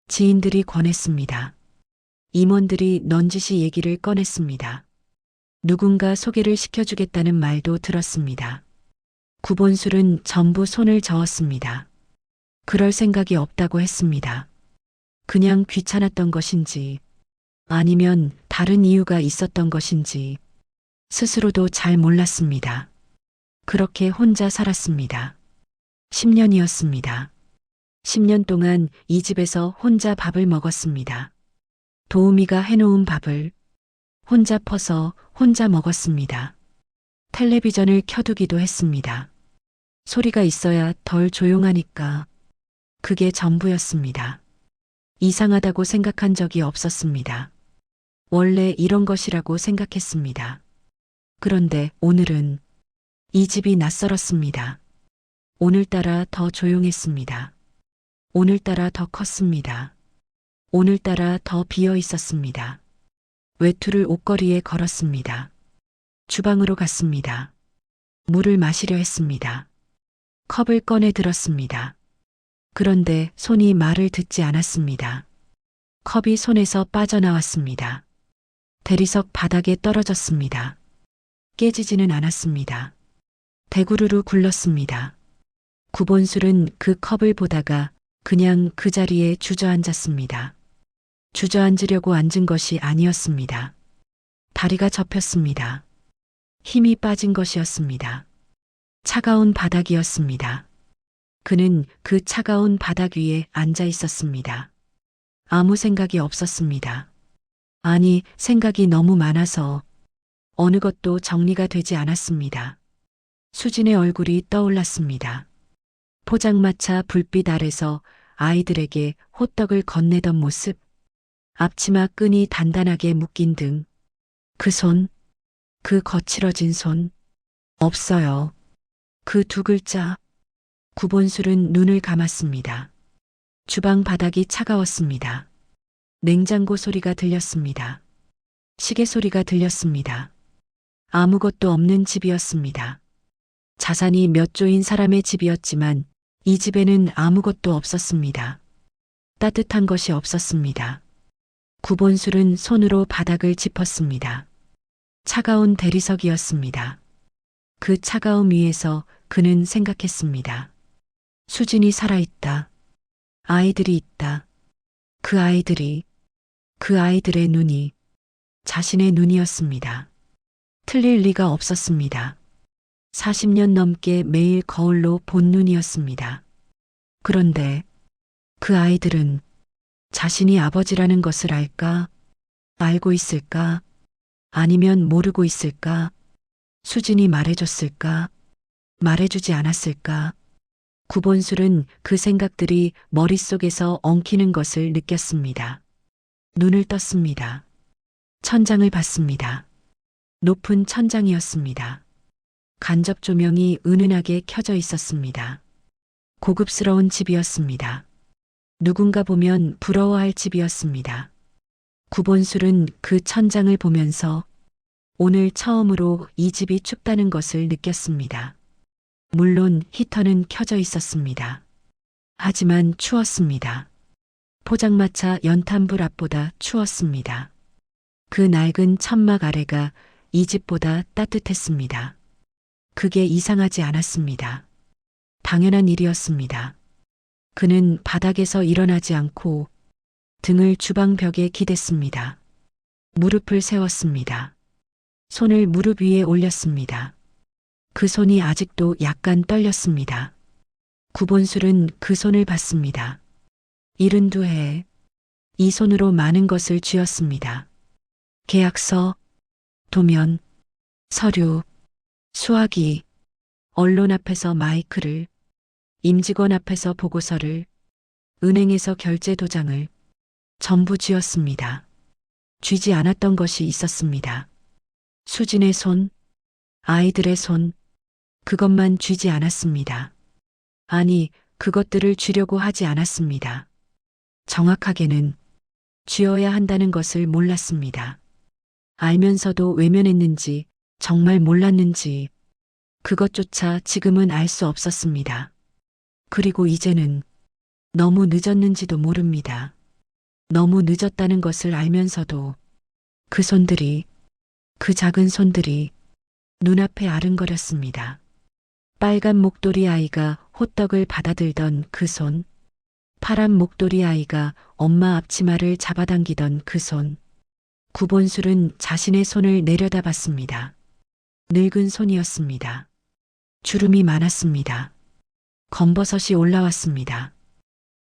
지인들이 권했습니다. 임원들이 넌지시 얘기를 꺼냈습니다. 누군가 소개를 시켜주겠다는 말도 들었습니다. 구본술은 전부 손을 저었습니다. 그럴 생각이 없다고 했습니다. 그냥 귀찮았던 것인지 아니면 다른 이유가 있었던 것인지 스스로도 잘 몰랐습니다. 그렇게 혼자 살았습니다. 10년이었습니다. 10년 동안 이 집에서 혼자 밥을 먹었습니다. 도우미가 해놓은 밥을 혼자 퍼서 혼자 먹었습니다. 텔레비전을 켜두기도 했습니다. 소리가 있어야 덜 조용하니까 그게 전부였습니다. 이상하다고 생각한 적이 없었습니다. 원래 이런 것이라고 생각했습니다. 그런데 오늘은 이 집이 낯설었습니다. 오늘따라 더 조용했습니다. 오늘따라 더 컸습니다. 오늘따라 더 비어 있었습니다. 외투를 옷걸이에 걸었습니다. 주방으로 갔습니다. 물을 마시려 했습니다. 컵을 꺼내 들었습니다. 그런데 손이 말을 듣지 않았습니다. 컵이 손에서 빠져나왔습니다. 대리석 바닥에 떨어졌습니다. 깨지지는 않았습니다. 대구르르 굴렀습니다. 구본술은 그 컵을 보다가 그냥 그 자리에 주저앉았습니다. 주저앉으려고 앉은 것이 아니었습니다. 다리가 접혔습니다. 힘이 빠진 것이었습니다. 차가운 바닥이었습니다. 그는 그 차가운 바닥 위에 앉아 있었습니다. 아무 생각이 없었습니다. 아니, 생각이 너무 많아서 어느 것도 정리가 되지 않았습니다. 수진의 얼굴이 떠올랐습니다. 포장마차 불빛 아래서 아이들에게 호떡을 건네던 모습, 앞치마 끈이 단단하게 묶인 등, 그 손, 그 거칠어진 손, 없어요. 그 두 글자. 구본술은 눈을 감았습니다. 주방 바닥이 차가웠습니다. 냉장고 소리가 들렸습니다. 시계 소리가 들렸습니다. 아무것도 없는 집이었습니다. 자산이 몇 조인 사람의 집이었지만 이 집에는 아무것도 없었습니다. 따뜻한 것이 없었습니다. 구본술은 손으로 바닥을 짚었습니다. 차가운 대리석이었습니다. 그 차가움 위에서 그는 생각했습니다. 수진이 살아있다. 아이들이 있다. 그 아이들이, 그 아이들의 눈이 자신의 눈이었습니다. 틀릴 리가 없었습니다. 40년 넘게 매일 거울로 본 눈이었습니다. 그런데 그 아이들은 자신이 아버지라는 것을 알까? 알고 있을까? 아니면 모르고 있을까? 수진이 말해줬을까? 말해주지 않았을까? 구본술은 그 생각들이 머릿속에서 엉키는 것을 느꼈습니다. 눈을 떴습니다. 천장을 봤습니다. 높은 천장이었습니다. 간접 조명이 은은하게 켜져 있었습니다. 고급스러운 집이었습니다. 누군가 보면 부러워할 집이었습니다. 구본술은 그 천장을 보면서 오늘 처음으로 이 집이 춥다는 것을 느꼈습니다. 물론 히터는 켜져 있었습니다. 하지만 추웠습니다. 포장마차 연탄불 앞보다 추웠습니다. 그 낡은 천막 아래가 이 집보다 따뜻했습니다. 그게 이상하지 않았습니다. 당연한 일이었습니다. 그는 바닥에서 일어나지 않고 등을 주방 벽에 기댔습니다. 무릎을 세웠습니다. 손을 무릎 위에 올렸습니다. 그 손이 아직도 약간 떨렸습니다. 구본술은 그 손을 봤습니다. 72해 이 손으로 많은 것을 쥐었습니다. 계약서, 도면, 서류, 수화기, 언론 앞에서 마이크를, 임직원 앞에서 보고서를, 은행에서 결제 도장을 전부 쥐었습니다. 쥐지 않았던 것이 있었습니다. 수진의 손, 아이들의 손, 그것만 쥐지 않았습니다. 아니, 그것들을 쥐려고 하지 않았습니다. 정확하게는 쥐어야 한다는 것을 몰랐습니다. 알면서도 외면했는지 정말 몰랐는지 그것조차 지금은 알 수 없었습니다. 그리고 이제는 너무 늦었는지도 모릅니다. 너무 늦었다는 것을 알면서도 그 손들이 그 작은 손들이 눈앞에 아른거렸습니다. 빨간 목도리 아이가 호떡을 받아들던 그 손, 파란 목도리 아이가 엄마 앞치마를 잡아당기던 그 손. 구본술은 자신의 손을 내려다봤습니다. 늙은 손이었습니다. 주름이 많았습니다. 검버섯이 올라왔습니다.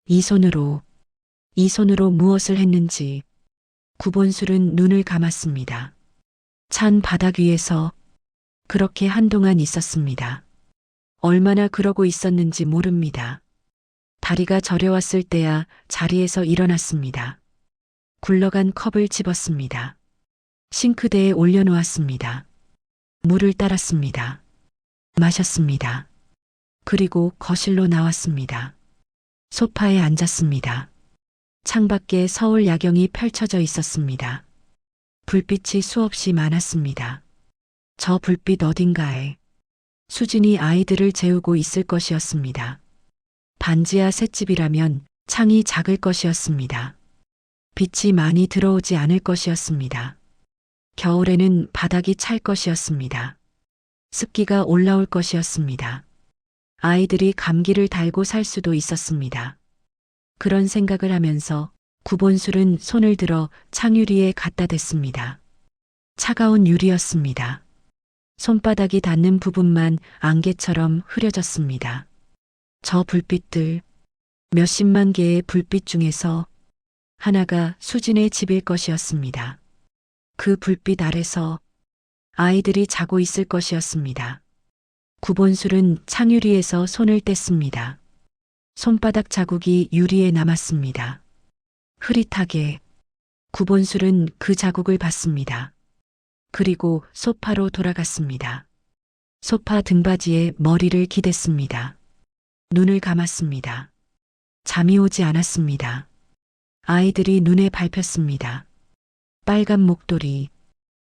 이 손으로 무엇을 했는지 구본술은 눈을 감았습니다. 찬 바닥 위에서 그렇게 한동안 있었습니다. 얼마나 그러고 있었는지 모릅니다. 다리가 저려왔을 때야 자리에서 일어났습니다. 굴러간 컵을 집었습니다. 싱크대에 올려놓았습니다. 물을 따랐습니다. 마셨습니다. 그리고 거실로 나왔습니다. 소파에 앉았습니다. 창밖에 서울 야경이 펼쳐져 있었습니다. 불빛이 수없이 많았습니다. 저 불빛 어딘가에 수진이 아이들을 재우고 있을 것이었습니다. 반지하 셋집이라면 창이 작을 것이었습니다. 빛이 많이 들어오지 않을 것이었습니다. 겨울에는 바닥이 찰 것이었습니다. 습기가 올라올 것이었습니다. 아이들이 감기를 달고 살 수도 있었습니다. 그런 생각을 하면서 구본술은 손을 들어 창유리에 갖다 댔습니다. 차가운 유리였습니다. 손바닥이 닿는 부분만 안개처럼 흐려졌습니다. 저 불빛들, 몇십만 개의 불빛 중에서 하나가 수진의 집일 것이었습니다. 그 불빛 아래서 아이들이 자고 있을 것이었습니다. 구본술은 창유리에서 손을 뗐습니다. 손바닥 자국이 유리에 남았습니다. 흐릿하게 구본술은 그 자국을 봤습니다. 그리고 소파로 돌아갔습니다. 소파 등받이에 머리를 기댔습니다. 눈을 감았습니다. 잠이 오지 않았습니다. 아이들이 눈에 밟혔습니다. 빨간 목도리,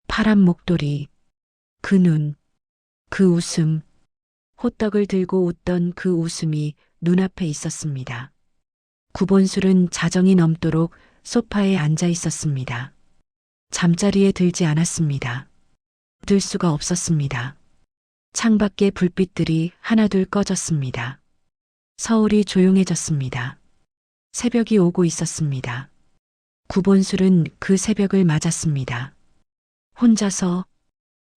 파란 목도리, 그 눈, 그 웃음, 호떡을 들고 웃던 그 웃음이 눈앞에 있었습니다. 구본술은 자정이 넘도록 소파에 앉아 있었습니다. 잠자리에 들지 않았습니다. 들 수가 없었습니다. 창밖의 불빛들이 하나둘 꺼졌습니다. 서울이 조용해졌습니다. 새벽이 오고 있었습니다. 구본술은 그 새벽을 맞았습니다. 혼자서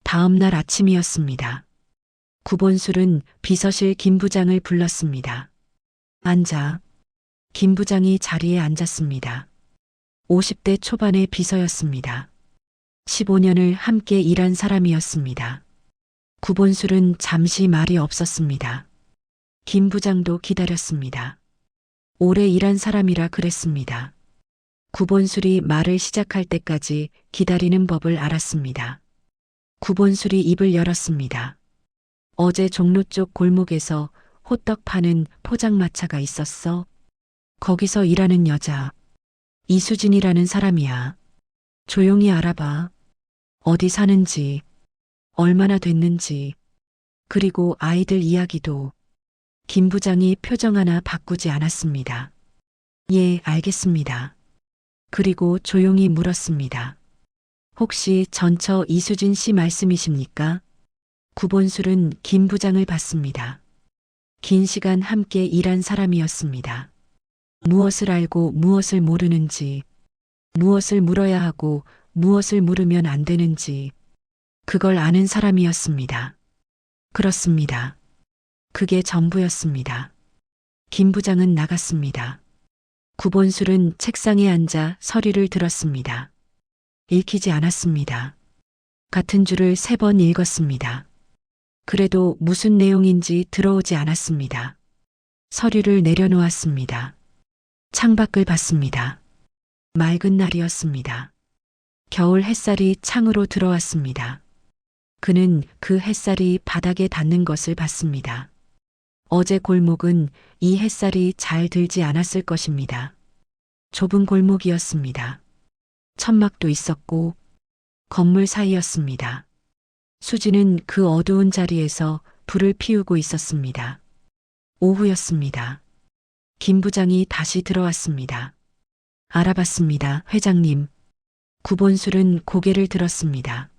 다음 날 아침이었습니다. 구본술은 비서실 김 부장을 불렀습니다. 앉아. 김 부장이 자리에 앉았습니다. 50대 초반의 비서였습니다. 15년을 함께 일한 사람이었습니다. 구본술은 잠시 말이 없었습니다. 김 부장도 기다렸습니다. 오래 일한 사람이라 그랬습니다. 구본술이 말을 시작할 때까지 기다리는 법을 알았습니다. 구본술이 입을 열었습니다. 어제 종로 쪽 골목에서 호떡 파는 포장마차가 있었어. 거기서 일하는 여자. 이수진이라는 사람이야. 조용히 알아봐. 어디 사는지, 얼마나 됐는지, 그리고 아이들 이야기도. 김 부장이 표정 하나 바꾸지 않았습니다. 예, 알겠습니다. 그리고 조용히 물었습니다. 혹시 전처 이수진 씨 말씀이십니까? 구본술은 김 부장을 봤습니다. 긴 시간 함께 일한 사람이었습니다. 무엇을 알고 무엇을 모르는지, 무엇을 물어야 하고 무엇을 물으면 안 되는지, 그걸 아는 사람이었습니다. 그렇습니다. 그게 전부였습니다. 김 부장은 나갔습니다. 구본술은 책상에 앉아 서류를 들었습니다. 읽히지 않았습니다. 같은 줄을 3번 읽었습니다. 그래도 무슨 내용인지 들어오지 않았습니다. 서류를 내려놓았습니다. 창밖을 봤습니다. 맑은 날이었습니다. 겨울 햇살이 창으로 들어왔습니다. 그는 그 햇살이 바닥에 닿는 것을 봤습니다. 어제 골목은 이 햇살이 잘 들지 않았을 것입니다. 좁은 골목이었습니다. 천막도 있었고 건물 사이였습니다. 수지는 그 어두운 자리에서 불을 피우고 있었습니다. 오후였습니다. 김 부장이 다시 들어왔습니다. 알아봤습니다, 회장님. 구본술은 고개를 들었습니다.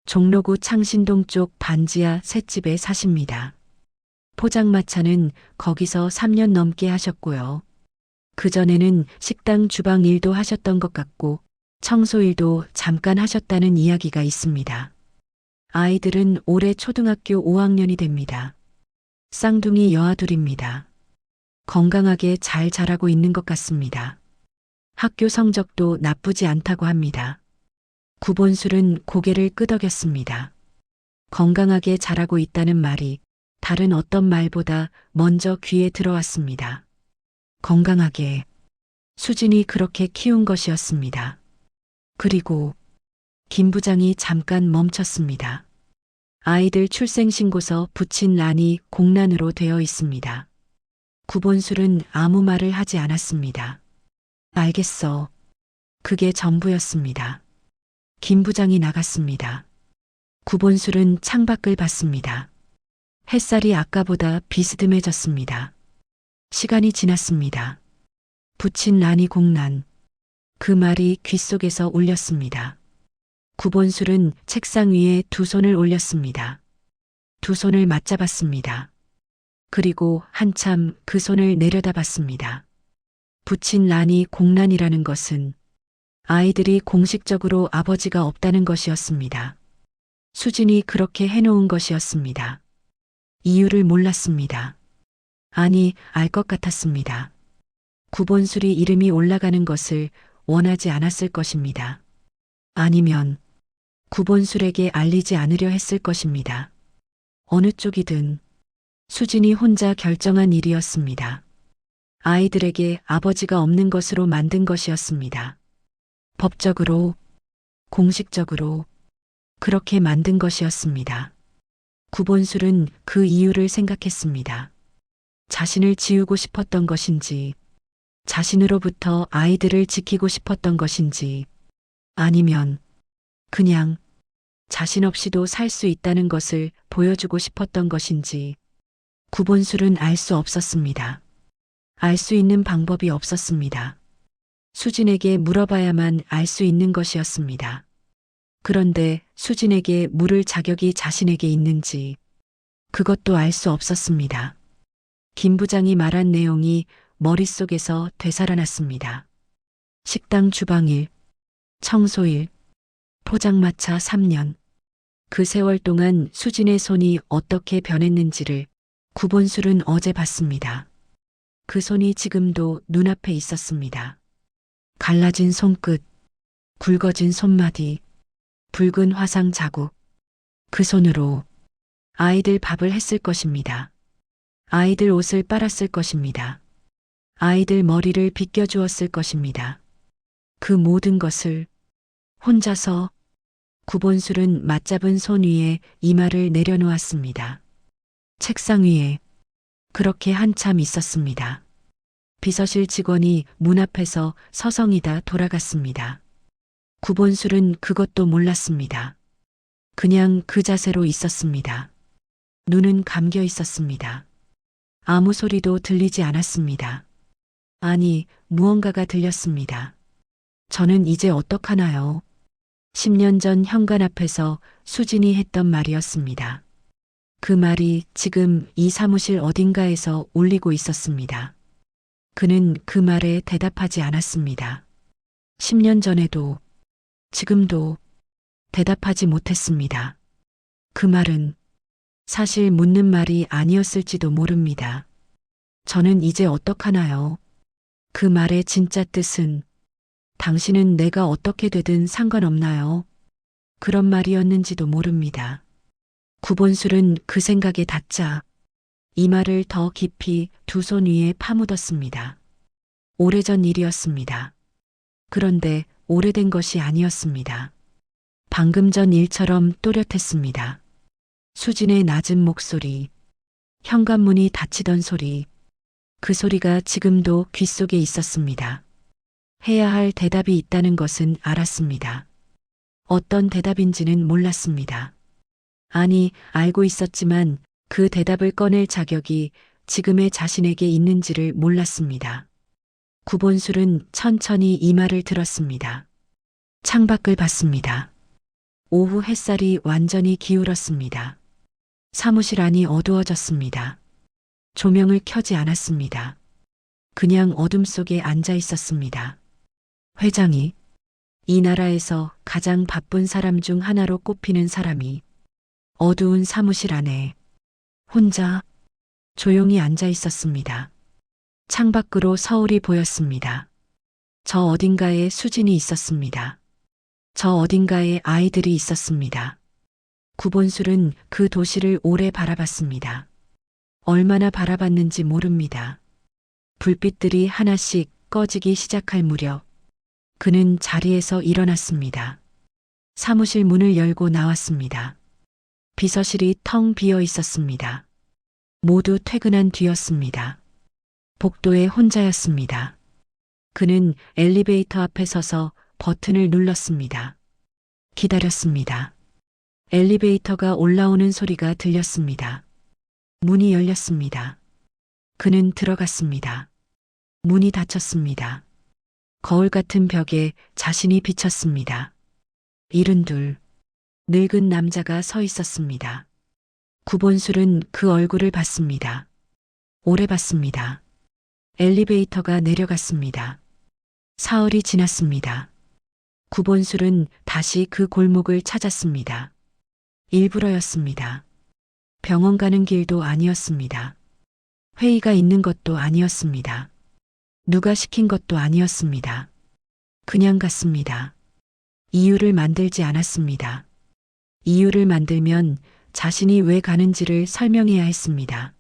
종로구 창신동 쪽 반지하 셋집에 사십니다. 포장마차는 거기서 3년 넘게 하셨고요. 그전에는 식당 주방 일도 하셨던 것 같고 청소 일도 잠깐 하셨다는 이야기가 있습니다. 아이들은 올해 초등학교 5학년이 됩니다. 쌍둥이 여아둘입니다. 건강하게 잘 자라고 있는 것 같습니다. 학교 성적도 나쁘지 않다고 합니다. 구본술은 고개를 끄덕였습니다. 건강하게 자라고 있다는 말이 다른 어떤 말보다 먼저 귀에 들어왔습니다. 건강하게 수진이 그렇게 키운 것이었습니다. 그리고 김 부장이 잠깐 멈췄습니다. 아이들 출생신고서 붙인 란이 공란으로 되어 있습니다. 구본술은 아무 말을 하지 않았습니다. 알겠어. 그게 전부였습니다. 김 부장이 나갔습니다. 구본술은 창밖을 봤습니다. 햇살이 아까보다 비스듬해졌습니다. 시간이 지났습니다. 붙인 란이 공란. 그 말이 귓속에서 울렸습니다. 구본술은 책상 위에 두 손을 올렸습니다. 두 손을 맞잡았습니다. 그리고 한참 그 손을 내려다봤습니다. 붙인 란이 공란이라는 것은 아이들이 공식적으로 아버지가 없다는 것이었습니다. 수진이 그렇게 해놓은 것이었습니다. 이유를 몰랐습니다. 아니, 알 것 같았습니다. 구본술이 이름이 올라가는 것을 원하지 않았을 것입니다. 아니면 구본술에게 알리지 않으려 했을 것입니다. 어느 쪽이든 수진이 혼자 결정한 일이었습니다. 아이들에게 아버지가 없는 것으로 만든 것이었습니다. 법적으로, 공식적으로 그렇게 만든 것이었습니다. 구본술은 그 이유를 생각했습니다. 자신을 지우고 싶었던 것인지, 자신으로부터 아이들을 지키고 싶었던 것인지, 아니면 그냥 자신 없이도 살 수 있다는 것을 보여주고 싶었던 것인지, 구본술은 알 수 없었습니다. 알 수 있는 방법이 없었습니다. 수진에게 물어봐야만 알 수 있는 것이었습니다. 그런데 수진에게 물을 자격이 자신에게 있는지 그것도 알 수 없었습니다. 김 부장이 말한 내용이 머릿속에서 되살아났습니다. 식당 주방일, 청소일, 포장마차 3년. 그 세월 동안 수진의 손이 어떻게 변했는지를 구본술은 어제 봤습니다. 그 손이 지금도 눈앞에 있었습니다. 갈라진 손끝, 굵어진 손마디, 붉은 화상 자국. 그 손으로 아이들 밥을 했을 것입니다. 아이들 옷을 빨았을 것입니다. 아이들 머리를 빗겨주었을 것입니다. 그 모든 것을 혼자서 구본술은 맞잡은 손 위에 이마를 내려놓았습니다. 책상 위에 그렇게 한참 있었습니다. 비서실 직원이 문 앞에서 서성이다 돌아갔습니다. 구본술은 그것도 몰랐습니다. 그냥 그 자세로 있었습니다. 눈은 감겨 있었습니다. 아무 소리도 들리지 않았습니다. 아니, 무언가가 들렸습니다. 저는 이제 어떡하나요? 10년 전 현관 앞에서 수진이 했던 말이었습니다. 그 말이 지금 이 사무실 어딘가에서 울리고 있었습니다. 그는 그 말에 대답하지 않았습니다. 10년 전에도, 지금도 대답하지 못했습니다. 그 말은 사실 묻는 말이 아니었을지도 모릅니다. 저는 이제 어떡하나요? 그 말의 진짜 뜻은 당신은 내가 어떻게 되든 상관없나요? 그런 말이었는지도 모릅니다. 구본술은 그 생각에 닿자 이마를 더 깊이 두 손 위에 파묻었습니다. 오래전 일이었습니다. 그런데 오래된 것이 아니었습니다. 방금 전 일처럼 또렷했습니다. 수진의 낮은 목소리, 현관문이 닫히던 소리, 그 소리가 지금도 귓속에 있었습니다. 해야 할 대답이 있다는 것은 알았습니다. 어떤 대답인지는 몰랐습니다. 아니, 알고 있었지만 그 대답을 꺼낼 자격이 지금의 자신에게 있는지를 몰랐습니다. 구본술은 천천히 이마를 들었습니다. 창밖을 봤습니다. 오후 햇살이 완전히 기울었습니다. 사무실 안이 어두워졌습니다. 조명을 켜지 않았습니다. 그냥 어둠 속에 앉아 있었습니다. 회장이 이 나라에서 가장 바쁜 사람 중 하나로 꼽히는 사람이 어두운 사무실 안에 혼자 조용히 앉아 있었습니다. 창밖으로 서울이 보였습니다. 저 어딘가에 수진이 있었습니다. 저 어딘가에 아이들이 있었습니다. 구본술은 그 도시를 오래 바라봤습니다. 얼마나 바라봤는지 모릅니다. 불빛들이 하나씩 꺼지기 시작할 무렵 그는 자리에서 일어났습니다. 사무실 문을 열고 나왔습니다. 비서실이 텅 비어 있었습니다. 모두 퇴근한 뒤였습니다. 복도에 혼자였습니다. 그는 엘리베이터 앞에 서서 버튼을 눌렀습니다. 기다렸습니다. 엘리베이터가 올라오는 소리가 들렸습니다. 문이 열렸습니다. 그는 들어갔습니다. 문이 닫혔습니다. 거울 같은 벽에 자신이 비쳤습니다. 72, 늙은 남자가 서 있었습니다. 구본술은 그 얼굴을 봤습니다. 오래 봤습니다. 엘리베이터가 내려갔습니다. 사흘이 지났습니다. 구본술은 다시 그 골목을 찾았습니다. 일부러였습니다. 병원 가는 길도 아니었습니다. 회의가 있는 것도 아니었습니다. 누가 시킨 것도 아니었습니다. 그냥 갔습니다. 이유를 만들지 않았습니다. 이유를 만들면 자신이 왜 가는지를 설명해야 했습니다.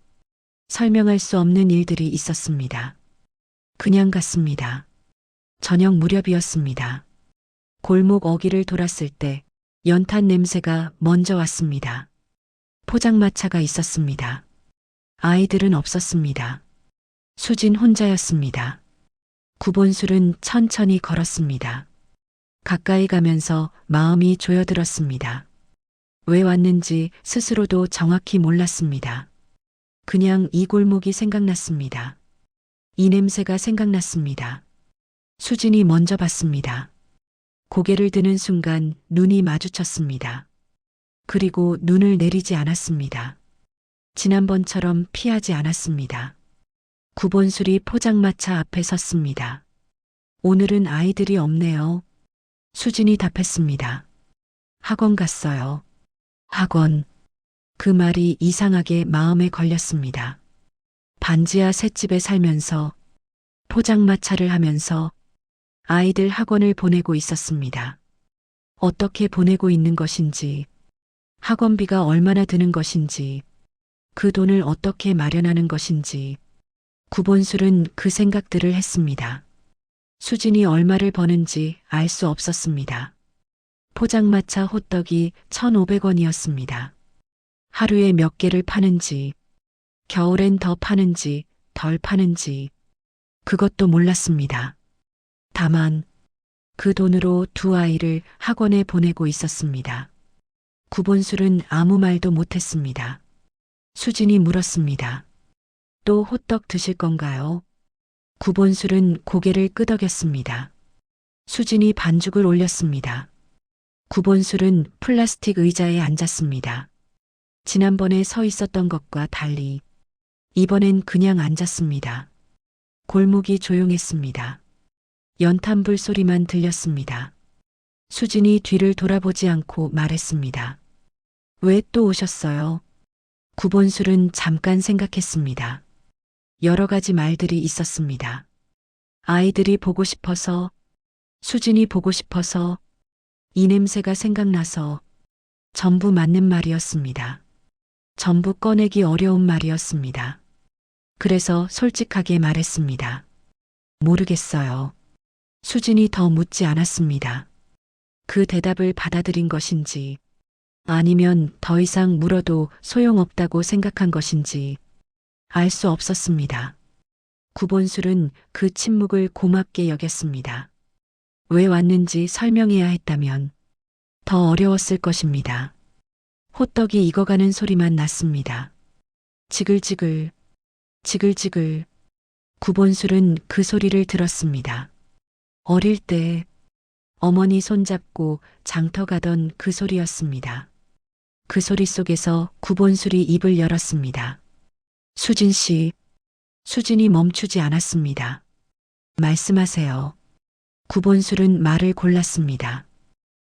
설명할 수 없는 일들이 있었습니다. 그냥 갔습니다. 저녁 무렵이었습니다. 골목 어귀를 돌았을 때 연탄 냄새가 먼저 왔습니다. 포장마차가 있었습니다. 아이들은 없었습니다. 수진 혼자였습니다. 구본술은 천천히 걸었습니다. 가까이 가면서 마음이 조여들었습니다. 왜 왔는지 스스로도 정확히 몰랐습니다. 그냥 이 골목이 생각났습니다. 이 냄새가 생각났습니다. 수진이 먼저 봤습니다. 고개를 드는 순간 눈이 마주쳤습니다. 그리고 눈을 내리지 않았습니다. 지난번처럼 피하지 않았습니다. 구본술이 포장마차 앞에 섰습니다. 오늘은 아이들이 없네요. 수진이 답했습니다. 학원 갔어요. 학원. 그 말이 이상하게 마음에 걸렸습니다. 반지하 셋집에 살면서 포장마차를 하면서 아이들 학원을 보내고 있었습니다. 어떻게 보내고 있는 것인지, 학원비가 얼마나 드는 것인지, 그 돈을 어떻게 마련하는 것인지, 구본술은 그 생각들을 했습니다. 수진이 얼마를 버는지 알 수 없었습니다. 포장마차 호떡이 1,500원이었습니다. 하루에 몇 개를 파는지, 겨울엔 더 파는지, 덜 파는지, 그것도 몰랐습니다. 다만, 그 돈으로 두 아이를 학원에 보내고 있었습니다. 구본술은 아무 말도 못했습니다. 수진이 물었습니다. 또 호떡 드실 건가요? 구본술은 고개를 끄덕였습니다. 수진이 반죽을 올렸습니다. 구본술은 플라스틱 의자에 앉았습니다. 지난번에 서 있었던 것과 달리 이번엔 그냥 앉았습니다. 골목이 조용했습니다. 연탄불 소리만 들렸습니다. 수진이 뒤를 돌아보지 않고 말했습니다. 왜 또 오셨어요? 구본술은 잠깐 생각했습니다. 여러 가지 말들이 있었습니다. 아이들이 보고 싶어서, 수진이 보고 싶어서, 이 냄새가 생각나서, 전부 맞는 말이었습니다. 전부 꺼내기 어려운 말이었습니다. 그래서 솔직하게 말했습니다. 모르겠어요. 수진이 더 묻지 않았습니다. 그 대답을 받아들인 것인지, 아니면 더 이상 물어도 소용없다고 생각한 것인지, 알 수 없었습니다. 구본술은 그 침묵을 고맙게 여겼습니다. 왜 왔는지 설명해야 했다면 더 어려웠을 것입니다. 호떡이 익어가는 소리만 났습니다. 지글지글, 지글지글. 구본술은 그 소리를 들었습니다. 어릴 때 어머니 손잡고 장터 가던 그 소리였습니다. 그 소리 속에서 구본술이 입을 열었습니다. 수진 씨. 수진이 멈추지 않았습니다. 말씀하세요. 구본술은 말을 골랐습니다.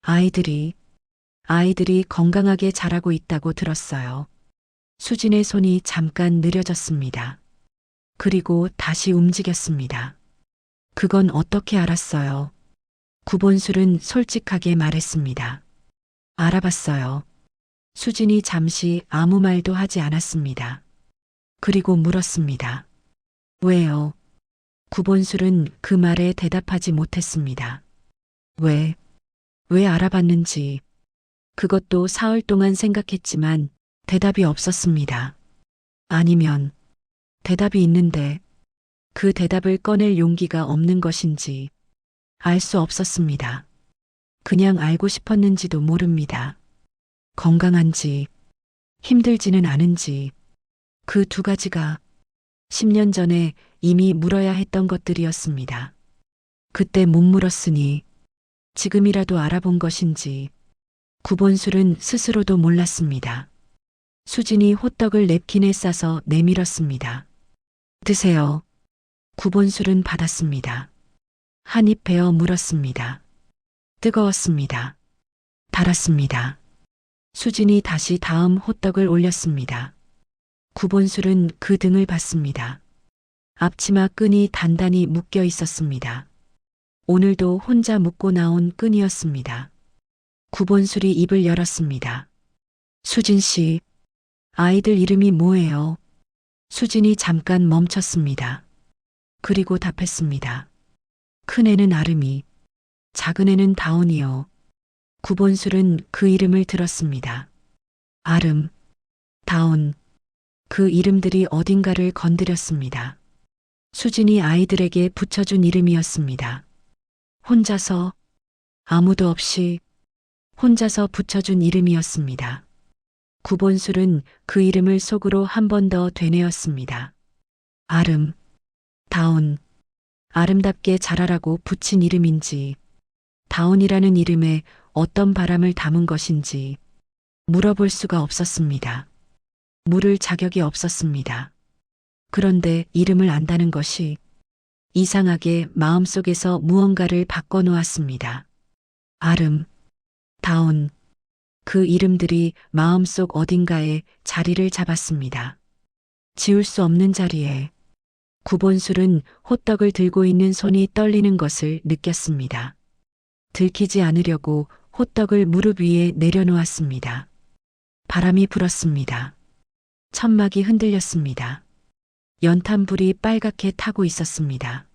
아이들이 건강하게 자라고 있다고 들었어요. 수진의 손이 잠깐 느려졌습니다. 그리고 다시 움직였습니다. 그건 어떻게 알았어요? 구본술은 솔직하게 말했습니다. 알아봤어요. 수진이 잠시 아무 말도 하지 않았습니다. 그리고 물었습니다. 왜요? 구본술은 그 말에 대답하지 못했습니다. 왜 알아봤는지, 그것도 사흘 동안 생각했지만 대답이 없었습니다. 아니면 대답이 있는데 그 대답을 꺼낼 용기가 없는 것인지 알 수 없었습니다. 그냥 알고 싶었는지도 모릅니다. 건강한지, 힘들지는 않은지, 그 두 가지가 10년 전에 이미 물어야 했던 것들이었습니다. 그때 못 물었으니 지금이라도 알아본 것인지 구본술은 스스로도 몰랐습니다. 수진이 호떡을 냅킨에 싸서 내밀었습니다. 드세요. 구본술은 받았습니다. 한 입 베어 물었습니다. 뜨거웠습니다. 달았습니다. 수진이 다시 다음 호떡을 올렸습니다. 구본술은 그 등을 봤습니다. 앞치마 끈이 단단히 묶여 있었습니다. 오늘도 혼자 묶고 나온 끈이었습니다. 구본술이 입을 열었습니다. 수진 씨, 아이들 이름이 뭐예요? 수진이 잠깐 멈췄습니다. 그리고 답했습니다. 큰애는 아름이, 작은애는 다운이요. 구본술은 그 이름을 들었습니다. 아름, 다운, 그 이름들이 어딘가를 건드렸습니다. 수진이 아이들에게 붙여준 이름이었습니다. 혼자서, 아무도 없이 혼자서 붙여준 이름이었습니다. 구본술은 그 이름을 속으로 한 번 더 되뇌었습니다. 아름, 다운, 아름답게 자라라고 붙인 이름인지, 다운이라는 이름에 어떤 바람을 담은 것인지 물어볼 수가 없었습니다. 물을 자격이 없었습니다. 그런데 이름을 안다는 것이 이상하게 마음속에서 무언가를 바꿔놓았습니다. 아름, 다운, 그 이름들이 마음속 어딘가에 자리를 잡았습니다. 지울 수 없는 자리에 구본술은 호떡을 들고 있는 손이 떨리는 것을 느꼈습니다. 들키지 않으려고 호떡을 무릎 위에 내려놓았습니다. 바람이 불었습니다. 천막이 흔들렸습니다. 연탄불이 빨갛게 타고 있었습니다.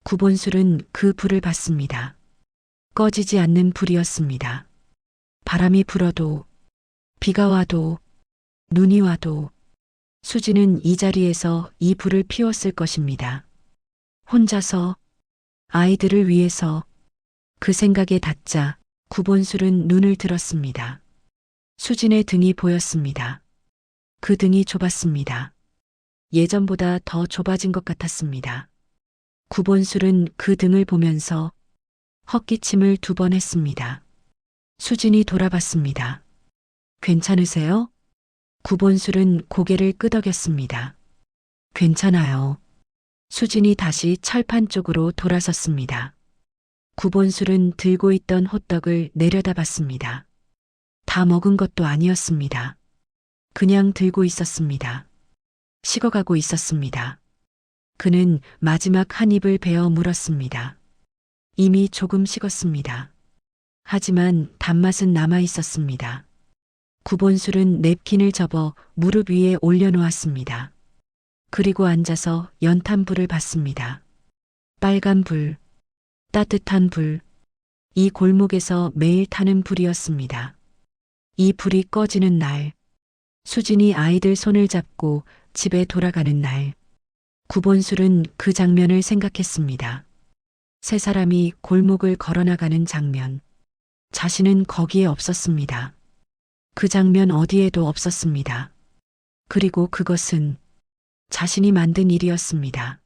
구본술은 그 불을 봤습니다. 꺼지지 않는 불이었습니다. 바람이 불어도, 비가 와도, 눈이 와도 수지는 이 자리에서 이 불을 피웠을 것입니다. 혼자서, 아이들을 위해서. 그 생각에 닿자 구본술은 눈을 들었습니다. 수진의 등이 보였습니다. 그 등이 좁았습니다. 예전보다 더 좁아진 것 같았습니다. 구본술은 그 등을 보면서 헛기침을 2번 했습니다. 수진이 돌아봤습니다. 괜찮으세요? 구본술은 고개를 끄덕였습니다. 괜찮아요. 수진이 다시 철판 쪽으로 돌아섰습니다. 구본술은 들고 있던 호떡을 내려다봤습니다. 다 먹은 것도 아니었습니다. 그냥 들고 있었습니다. 식어가고 있었습니다. 그는 마지막 한 입을 베어 물었습니다. 이미 조금 식었습니다. 하지만 단맛은 남아 있었습니다. 구본술은 냅킨을 접어 무릎 위에 올려놓았습니다. 그리고 앉아서 연탄불을 봤습니다. 빨간 불, 따뜻한 불, 이 골목에서 매일 타는 불이었습니다. 이 불이 꺼지는 날, 수진이 아이들 손을 잡고 집에 돌아가는 날, 구본술은 그 장면을 생각했습니다. 세 사람이 골목을 걸어나가는 장면. 자신은 거기에 없었습니다. 그 장면 어디에도 없었습니다. 그리고 그것은 자신이 만든 일이었습니다.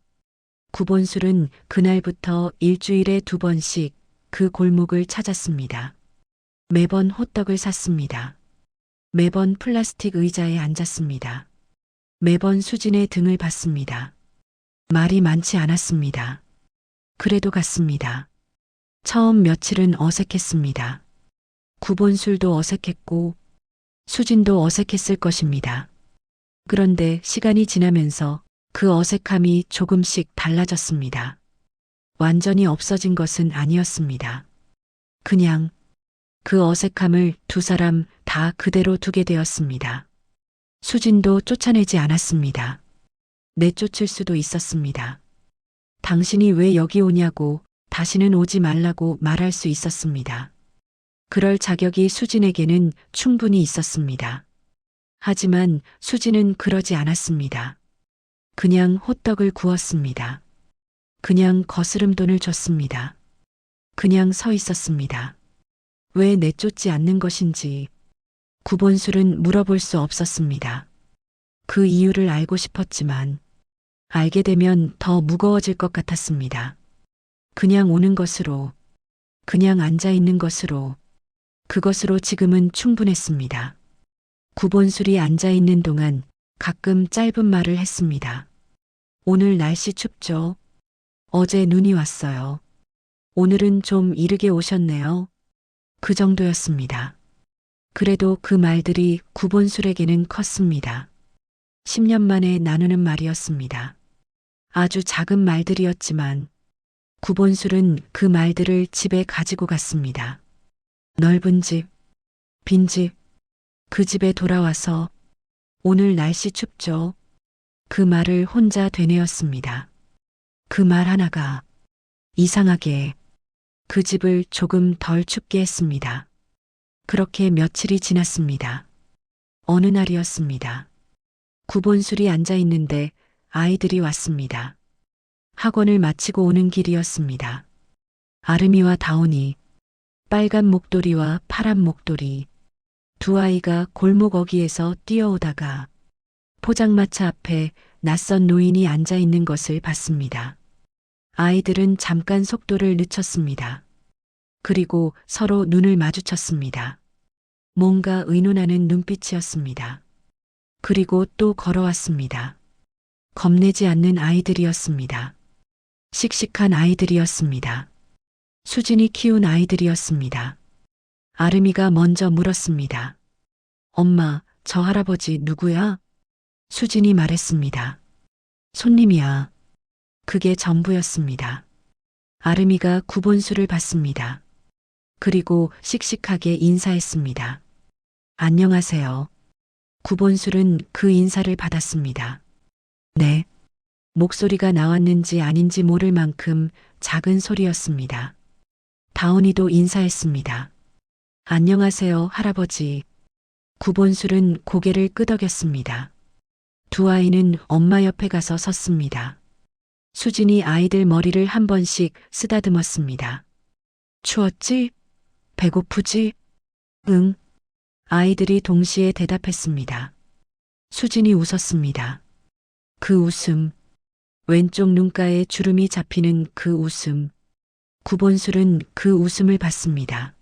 구본술은 그날부터 일주일에 2번씩 그 골목을 찾았습니다. 매번 호떡을 샀습니다. 매번 플라스틱 의자에 앉았습니다. 매번 수진의 등을 봤습니다. 말이 많지 않았습니다. 그래도 갔습니다. 처음 며칠은 어색했습니다. 구본술도 어색했고 수진도 어색했을 것입니다. 그런데 시간이 지나면서 그 어색함이 조금씩 달라졌습니다. 완전히 없어진 것은 아니었습니다. 그냥 그 어색함을 두 사람 다 그대로 두게 되었습니다. 수진도 쫓아내지 않았습니다. 내쫓을 수도 있었습니다. 당신이 왜 여기 오냐고 다시는 오지 말라고 말할 수 있었습니다. 그럴 자격이 수진에게는 충분히 있었습니다. 하지만 수진은 그러지 않았습니다. 그냥 호떡을 구웠습니다. 그냥 거스름돈을 줬습니다. 그냥 서 있었습니다. 왜 내쫓지 않는 것인지 구본술은 물어볼 수 없었습니다. 그 이유를 알고 싶었지만 알게 되면 더 무거워질 것 같았습니다. 그냥 오는 것으로, 그냥 앉아 있는 것으로, 그것으로 지금은 충분했습니다. 구본술이 앉아 있는 동안 가끔 짧은 말을 했습니다. 오늘 날씨 춥죠? 어제 눈이 왔어요. 오늘은 좀 이르게 오셨네요. 그 정도였습니다. 그래도 그 말들이 구본술에게는 컸습니다. 10년 만에 나누는 말이었습니다. 아주 작은 말들이었지만 구본술은 그 말들을 집에 가지고 갔습니다. 넓은 집, 빈 집, 그 집에 돌아와서 오늘 날씨 춥죠? 그 말을 혼자 되뇌었습니다. 그 말 하나가 이상하게 그 집을 조금 덜 춥게 했습니다. 그렇게 며칠이 지났습니다. 어느 날이었습니다. 구본술이 앉아 있는데 아이들이 왔습니다. 학원을 마치고 오는 길이었습니다. 아름이와 다온이, 빨간 목도리와 파란 목도리, 두 아이가 골목 어귀에서 뛰어오다가 포장마차 앞에 낯선 노인이 앉아 있는 것을 봤습니다. 아이들은 잠깐 속도를 늦췄습니다. 그리고 서로 눈을 마주쳤습니다. 뭔가 의논하는 눈빛이었습니다. 그리고 또 걸어왔습니다. 겁내지 않는 아이들이었습니다. 씩씩한 아이들이었습니다. 수진이 키운 아이들이었습니다. 아름이가 먼저 물었습니다. 엄마, 저 할아버지 누구야? 수진이 말했습니다. 손님이야. 그게 전부였습니다. 아름이가 구본술을 봤습니다. 그리고 씩씩하게 인사했습니다. 안녕하세요. 구본술은 그 인사를 받았습니다. 네. 목소리가 나왔는지 아닌지 모를 만큼 작은 소리였습니다. 다온이도 인사했습니다. 안녕하세요, 할아버지. 구본술은 고개를 끄덕였습니다. 두 아이는 엄마 옆에 가서 섰습니다. 수진이 아이들 머리를 한 번씩 쓰다듬었습니다. 추웠지? 배고프지? 응. 아이들이 동시에 대답했습니다. 수진이 웃었습니다. 그 웃음, 왼쪽 눈가에 주름이 잡히는 그 웃음. 구본술은 그 웃음을 봤습니다.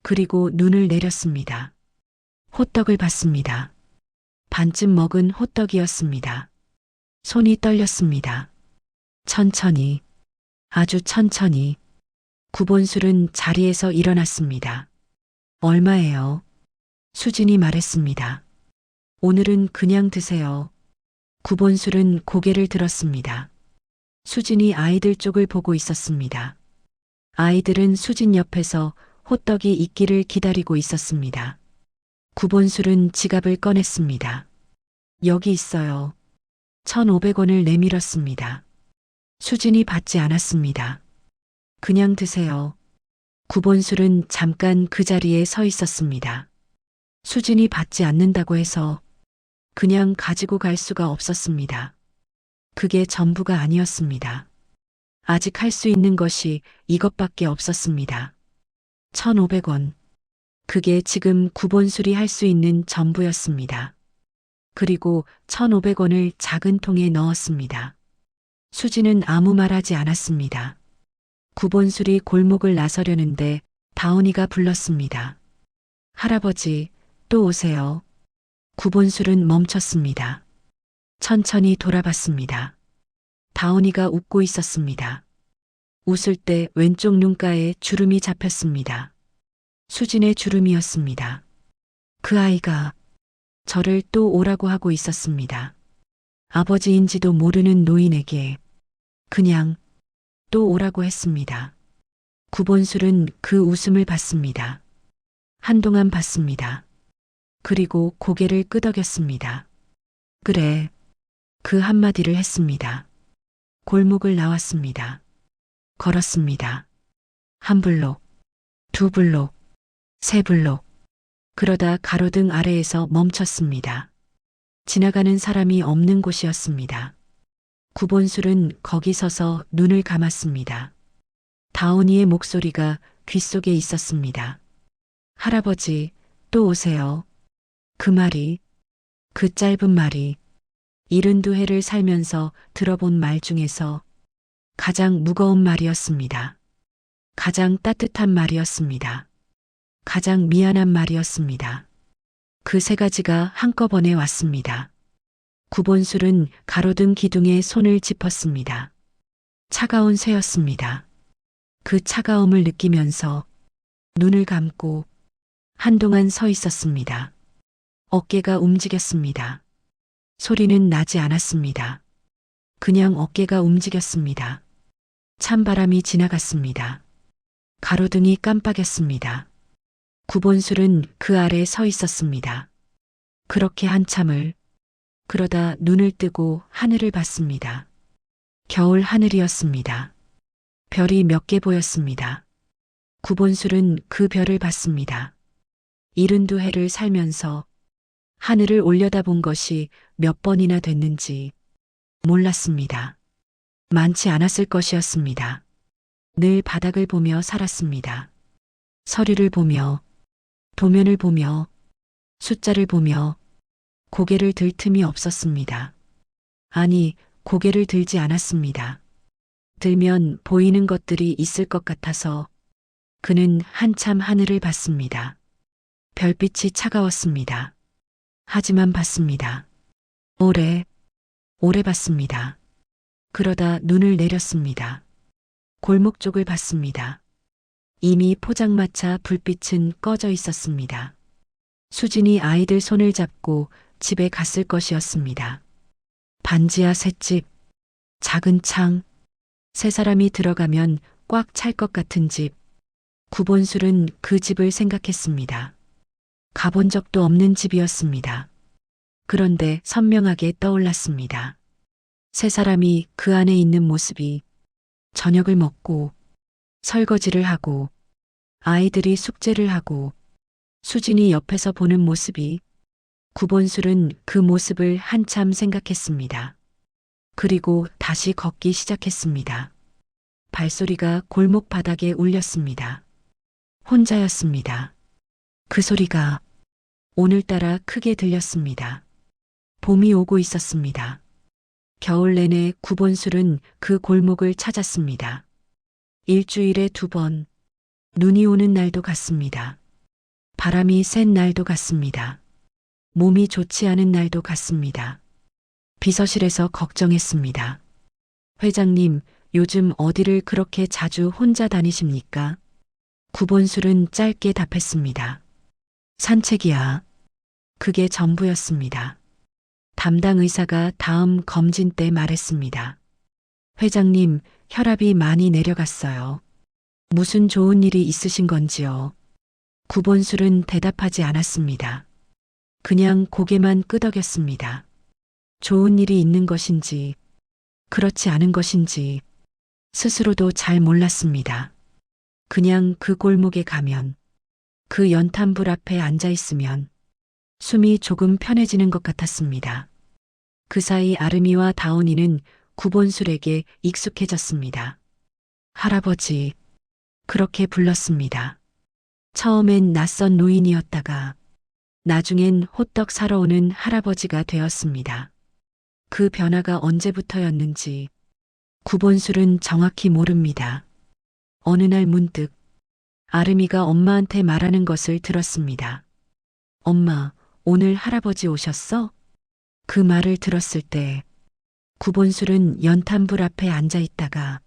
그리고 눈을 내렸습니다. 호떡을 봤습니다. 반쯤 먹은 호떡이었습니다. 손이 떨렸습니다. 천천히, 아주 천천히. 구본술은 자리에서 일어났습니다. 얼마예요? 수진이 말했습니다. 오늘은 그냥 드세요. 구본술은 고개를 들었습니다. 수진이 아이들 쪽을 보고 있었습니다. 아이들은 수진 옆에서 호떡이 익기를 기다리고 있었습니다. 구본술은 지갑을 꺼냈습니다. 여기 있어요. 1,500원을 내밀었습니다. 수진이 받지 않았습니다. 그냥 드세요. 구본술은 잠깐 그 자리에 서 있었습니다. 수진이 받지 않는다고 해서 그냥 가지고 갈 수가 없었습니다. 그게 전부가 아니었습니다. 아직 할 수 있는 것이 이것밖에 없었습니다. 1,500원. 그게 지금 구본술이 할 수 있는 전부였습니다. 그리고 1,500원을 작은 통에 넣었습니다. 수지는 아무 말하지 않았습니다. 구본술이 골목을 나서려는데 다온이가 불렀습니다. 할아버지, 또 오세요. 구본술은 멈췄습니다. 천천히 돌아봤습니다. 다온이가 웃고 있었습니다. 웃을 때 왼쪽 눈가에 주름이 잡혔습니다. 수진의 주름이었습니다. 그 아이가 저를 또 오라고 하고 있었습니다. 아버지인지도 모르는 노인에게 그냥 또 오라고 했습니다. 구본술은 그 웃음을 봤습니다. 한동안 봤습니다. 그리고 고개를 끄덕였습니다. 그래. 그 한마디를 했습니다. 골목을 나왔습니다. 걸었습니다. 한 블록, 두 블록, 세 블록. 그러다 가로등 아래에서 멈췄습니다. 지나가는 사람이 없는 곳이었습니다. 구본술은 거기 서서 눈을 감았습니다. 다온이의 목소리가 귓속에 있었습니다. 할아버지, 또 오세요. 그 말이, 그 짧은 말이 72해를 살면서 들어본 말 중에서 가장 무거운 말이었습니다. 가장 따뜻한 말이었습니다. 가장 미안한 말이었습니다. 그 세 가지가 한꺼번에 왔습니다. 구본술은 가로등 기둥에 손을 짚었습니다. 차가운 쇠였습니다. 그 차가움을 느끼면서 눈을 감고 한동안 서 있었습니다. 어깨가 움직였습니다. 소리는 나지 않았습니다. 그냥 어깨가 움직였습니다. 찬바람이 지나갔습니다. 가로등이 깜빡였습니다. 구본술은 그 아래 서 있었습니다. 그렇게 한참을 그러다 눈을 뜨고 하늘을 봤습니다. 겨울 하늘이었습니다. 별이 몇 개 보였습니다. 구본술은 그 별을 봤습니다. 72해를 살면서 하늘을 올려다본 것이 몇 번이나 됐는지 몰랐습니다. 많지 않았을 것이었습니다. 늘 바닥을 보며 살았습니다. 서리를 보며, 도면을 보며, 숫자를 보며 고개를 들 틈이 없었습니다. 아니, 고개를 들지 않았습니다. 들면 보이는 것들이 있을 것 같아서 그는 한참 하늘을 봤습니다. 별빛이 차가웠습니다. 하지만 봤습니다. 오래 봤습니다. 그러다 눈을 내렸습니다. 골목 쪽을 봤습니다. 이미 포장마차 불빛은 꺼져 있었습니다. 수진이 아이들 손을 잡고 집에 갔을 것이었습니다. 반지하 셋집, 작은 창, 세 사람이 들어가면 꽉 찰 것 같은 집. 구본술은 그 집을 생각했습니다. 가본 적도 없는 집이었습니다. 그런데 선명하게 떠올랐습니다. 세 사람이 그 안에 있는 모습이 저녁을 먹고 설거지를 하고 아이들이 숙제를 하고 수진이 옆에서 보는 모습이 구본술은 그 모습을 한참 생각했습니다. 그리고 다시 걷기 시작했습니다. 발소리가 골목 바닥에 울렸습니다. 혼자였습니다. 그 소리가 오늘따라 크게 들렸습니다. 봄이 오고 있었습니다. 겨울 내내 구본술은 그 골목을 찾았습니다. 일주일에 2번, 눈이 오는 날도 갔습니다. 바람이 센 날도 갔습니다. 몸이 좋지 않은 날도 갔습니다. 비서실에서 걱정했습니다. 회장님, 요즘 어디를 그렇게 자주 혼자 다니십니까? 구본술은 짧게 답했습니다. 산책이야. 그게 전부였습니다. 담당 의사가 다음 검진 때 말했습니다. 회장님, 혈압이 많이 내려갔어요. 무슨 좋은 일이 있으신 건지요? 구본술은 대답하지 않았습니다. 그냥 고개만 끄덕였습니다. 좋은 일이 있는 것인지, 그렇지 않은 것인지 스스로도 잘 몰랐습니다. 그냥 그 골목에 가면, 그 연탄불 앞에 앉아 있으면 숨이 조금 편해지는 것 같았습니다. 그 사이 아름이와 다온이는 구본술에게 익숙해졌습니다. 할아버지, 그렇게 불렀습니다. 처음엔 낯선 노인이었다가 나중엔 호떡 사러 오는 할아버지가 되었습니다. 그 변화가 언제부터였는지 구본술은 정확히 모릅니다. 어느 날 문득 아름이가 엄마한테 말하는 것을 들었습니다. 엄마, 오늘 할아버지 오셨어? 그 말을 들었을 때 구본술은 연탄불 앞에 앉아 있다가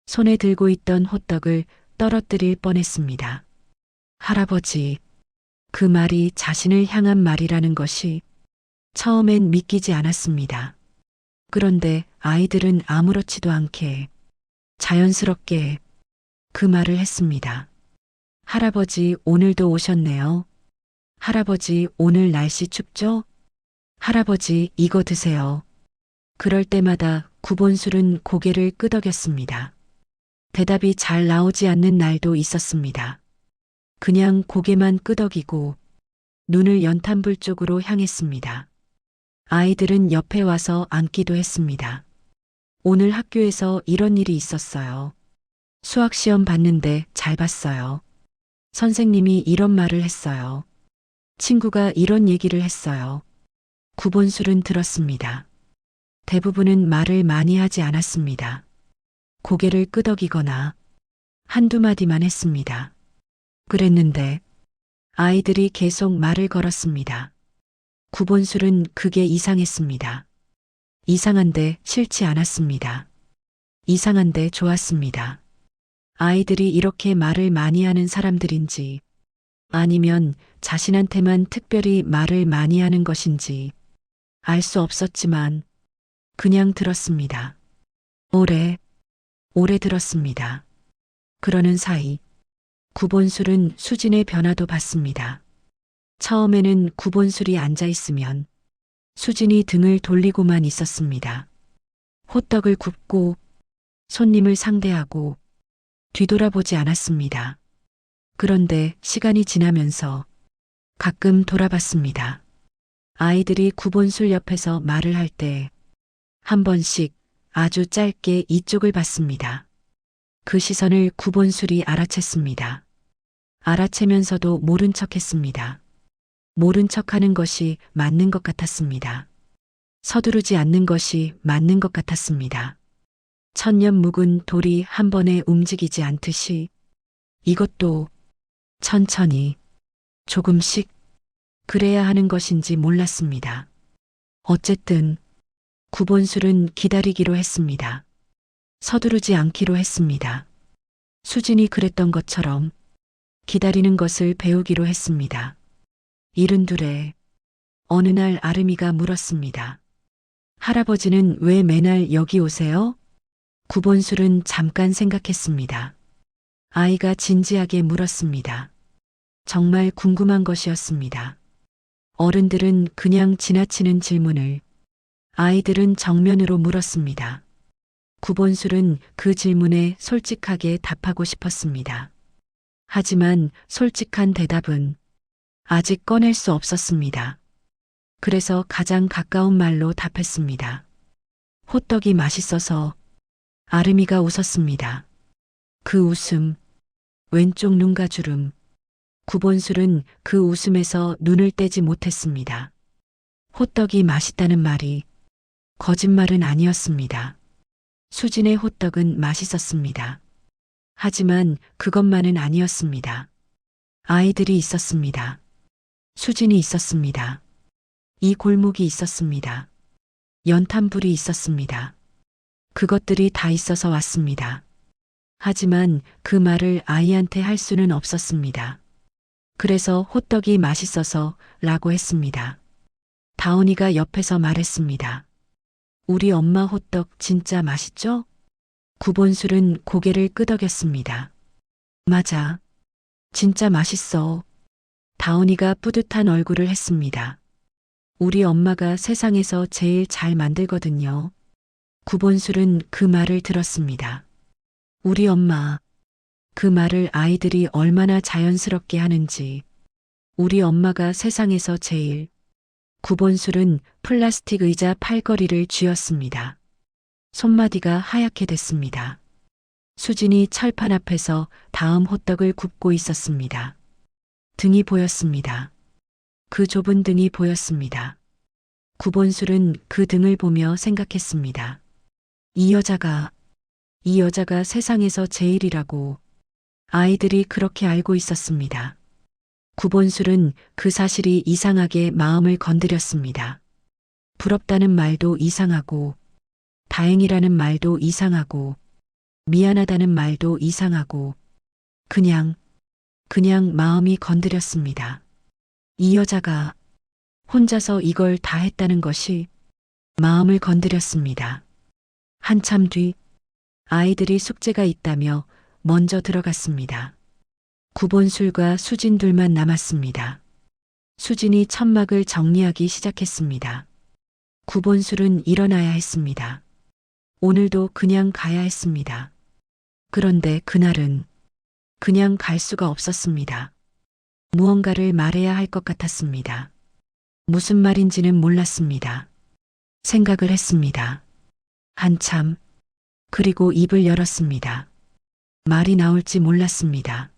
손에 들고 있던 호떡을 떨어뜨릴 뻔했습니다. 할아버지, 그 말이 자신을 향한 말이라는 것이 처음엔 믿기지 않았습니다. 그런데 아이들은 아무렇지도 않게 자연스럽게 그 말을 했습니다. 할아버지, 오늘도 오셨네요. 할아버지, 오늘 날씨 춥죠? 할아버지, 이거 드세요. 그럴 때마다 구본술은 고개를 끄덕였습니다. 대답이 잘 나오지 않는 날도 있었습니다. 그냥 고개만 끄덕이고 눈을 연탄불 쪽으로 향했습니다. 아이들은 옆에 와서 앉기도 했습니다. 오늘 학교에서 이런 일이 있었어요. 수학시험 봤는데 잘 봤어요. 선생님이 이런 말을 했어요. 친구가 이런 얘기를 했어요. 구본술은 들었습니다. 대부분은 말을 많이 하지 않았습니다. 고개를 끄덕이거나 한두 마디만 했습니다. 그랬는데 아이들이 계속 말을 걸었습니다. 구본술은 그게 이상했습니다. 이상한데 싫지 않았습니다. 이상한데 좋았습니다. 아이들이 이렇게 말을 많이 하는 사람들인지 아니면 자신한테만 특별히 말을 많이 하는 것인지 알 수 없었지만 그냥 들었습니다. 오래 들었습니다. 그러는 사이 구본술은 수진의 변화도 봤습니다. 처음에는 구본술이 앉아 있으면 수진이 등을 돌리고만 있었습니다. 호떡을 굽고 손님을 상대하고 뒤돌아보지 않았습니다. 그런데 시간이 지나면서 가끔 돌아봤습니다. 아이들이 구본술 옆에서 말을 할 때 한 번씩 아주 짧게 이쪽을 봤습니다. 그 시선을 구본술이 알아챘습니다. 알아채면서도 모른 척했습니다. 모른 척하는 것이 맞는 것 같았습니다. 서두르지 않는 것이 맞는 것 같았습니다. 천년 묵은 돌이 한 번에 움직이지 않듯이 이것도 천천히 조금씩 그래야 하는 것인지 몰랐습니다. 어쨌든 구본술은 기다리기로 했습니다. 서두르지 않기로 했습니다. 수진이 그랬던 것처럼 기다리는 것을 배우기로 했습니다. 이른둘에 어느 날 아름이가 물었습니다. 할아버지는 왜 매날 여기 오세요? 구본술은 잠깐 생각했습니다. 아이가 진지하게 물었습니다. 정말 궁금한 것이었습니다. 어른들은 그냥 지나치는 질문을 아이들은 정면으로 물었습니다. 구본술은 그 질문에 솔직하게 답하고 싶었습니다. 하지만 솔직한 대답은 아직 꺼낼 수 없었습니다. 그래서 가장 가까운 말로 답했습니다. 호떡이 맛있어서. 아름이가 웃었습니다. 그 웃음, 왼쪽 눈가주름. 구본술은 그 웃음에서 눈을 떼지 못했습니다. 호떡이 맛있다는 말이 거짓말은 아니었습니다. 수진의 호떡은 맛있었습니다. 하지만 그것만은 아니었습니다. 아이들이 있었습니다. 수진이 있었습니다. 이 골목이 있었습니다. 연탄불이 있었습니다. 그것들이 다 있어서 왔습니다. 하지만 그 말을 아이한테 할 수는 없었습니다. 그래서 호떡이 맛있어서 라고 했습니다. 다온이가 옆에서 말했습니다. 우리 엄마 호떡 진짜 맛있죠? 구본술은 고개를 끄덕였습니다. 맞아. 진짜 맛있어. 다온이가 뿌듯한 얼굴을 했습니다. 우리 엄마가 세상에서 제일 잘 만들거든요. 구본술은 그 말을 들었습니다. 우리 엄마. 그 말을 아이들이 얼마나 자연스럽게 하는지. 우리 엄마가 세상에서 제일. 구본술은 플라스틱 의자 팔걸이를 쥐었습니다. 손마디가 하얗게 됐습니다. 수진이 철판 앞에서 다음 호떡을 굽고 있었습니다. 등이 보였습니다. 그 좁은 등이 보였습니다. 구본술은 그 등을 보며 생각했습니다. 이 여자가 세상에서 제일이라고 아이들이 그렇게 알고 있었습니다. 구본술은 그 사실이 이상하게 마음을 건드렸습니다. 부럽다는 말도 이상하고, 다행이라는 말도 이상하고, 미안하다는 말도 이상하고, 그냥 마음이 건드렸습니다. 이 여자가 혼자서 이걸 다 했다는 것이 마음을 건드렸습니다. 한참 뒤 아이들이 숙제가 있다며 먼저 들어갔습니다. 구본술과 수진 둘만 남았습니다. 수진이 천막을 정리하기 시작했습니다. 구본술은 일어나야 했습니다. 오늘도 그냥 가야 했습니다. 그런데 그날은 그냥 갈 수가 없었습니다. 무언가를 말해야 할 것 같았습니다. 무슨 말인지는 몰랐습니다. 생각을 했습니다. 한참, 그리고 입을 열었습니다. 말이 나올지 몰랐습니다.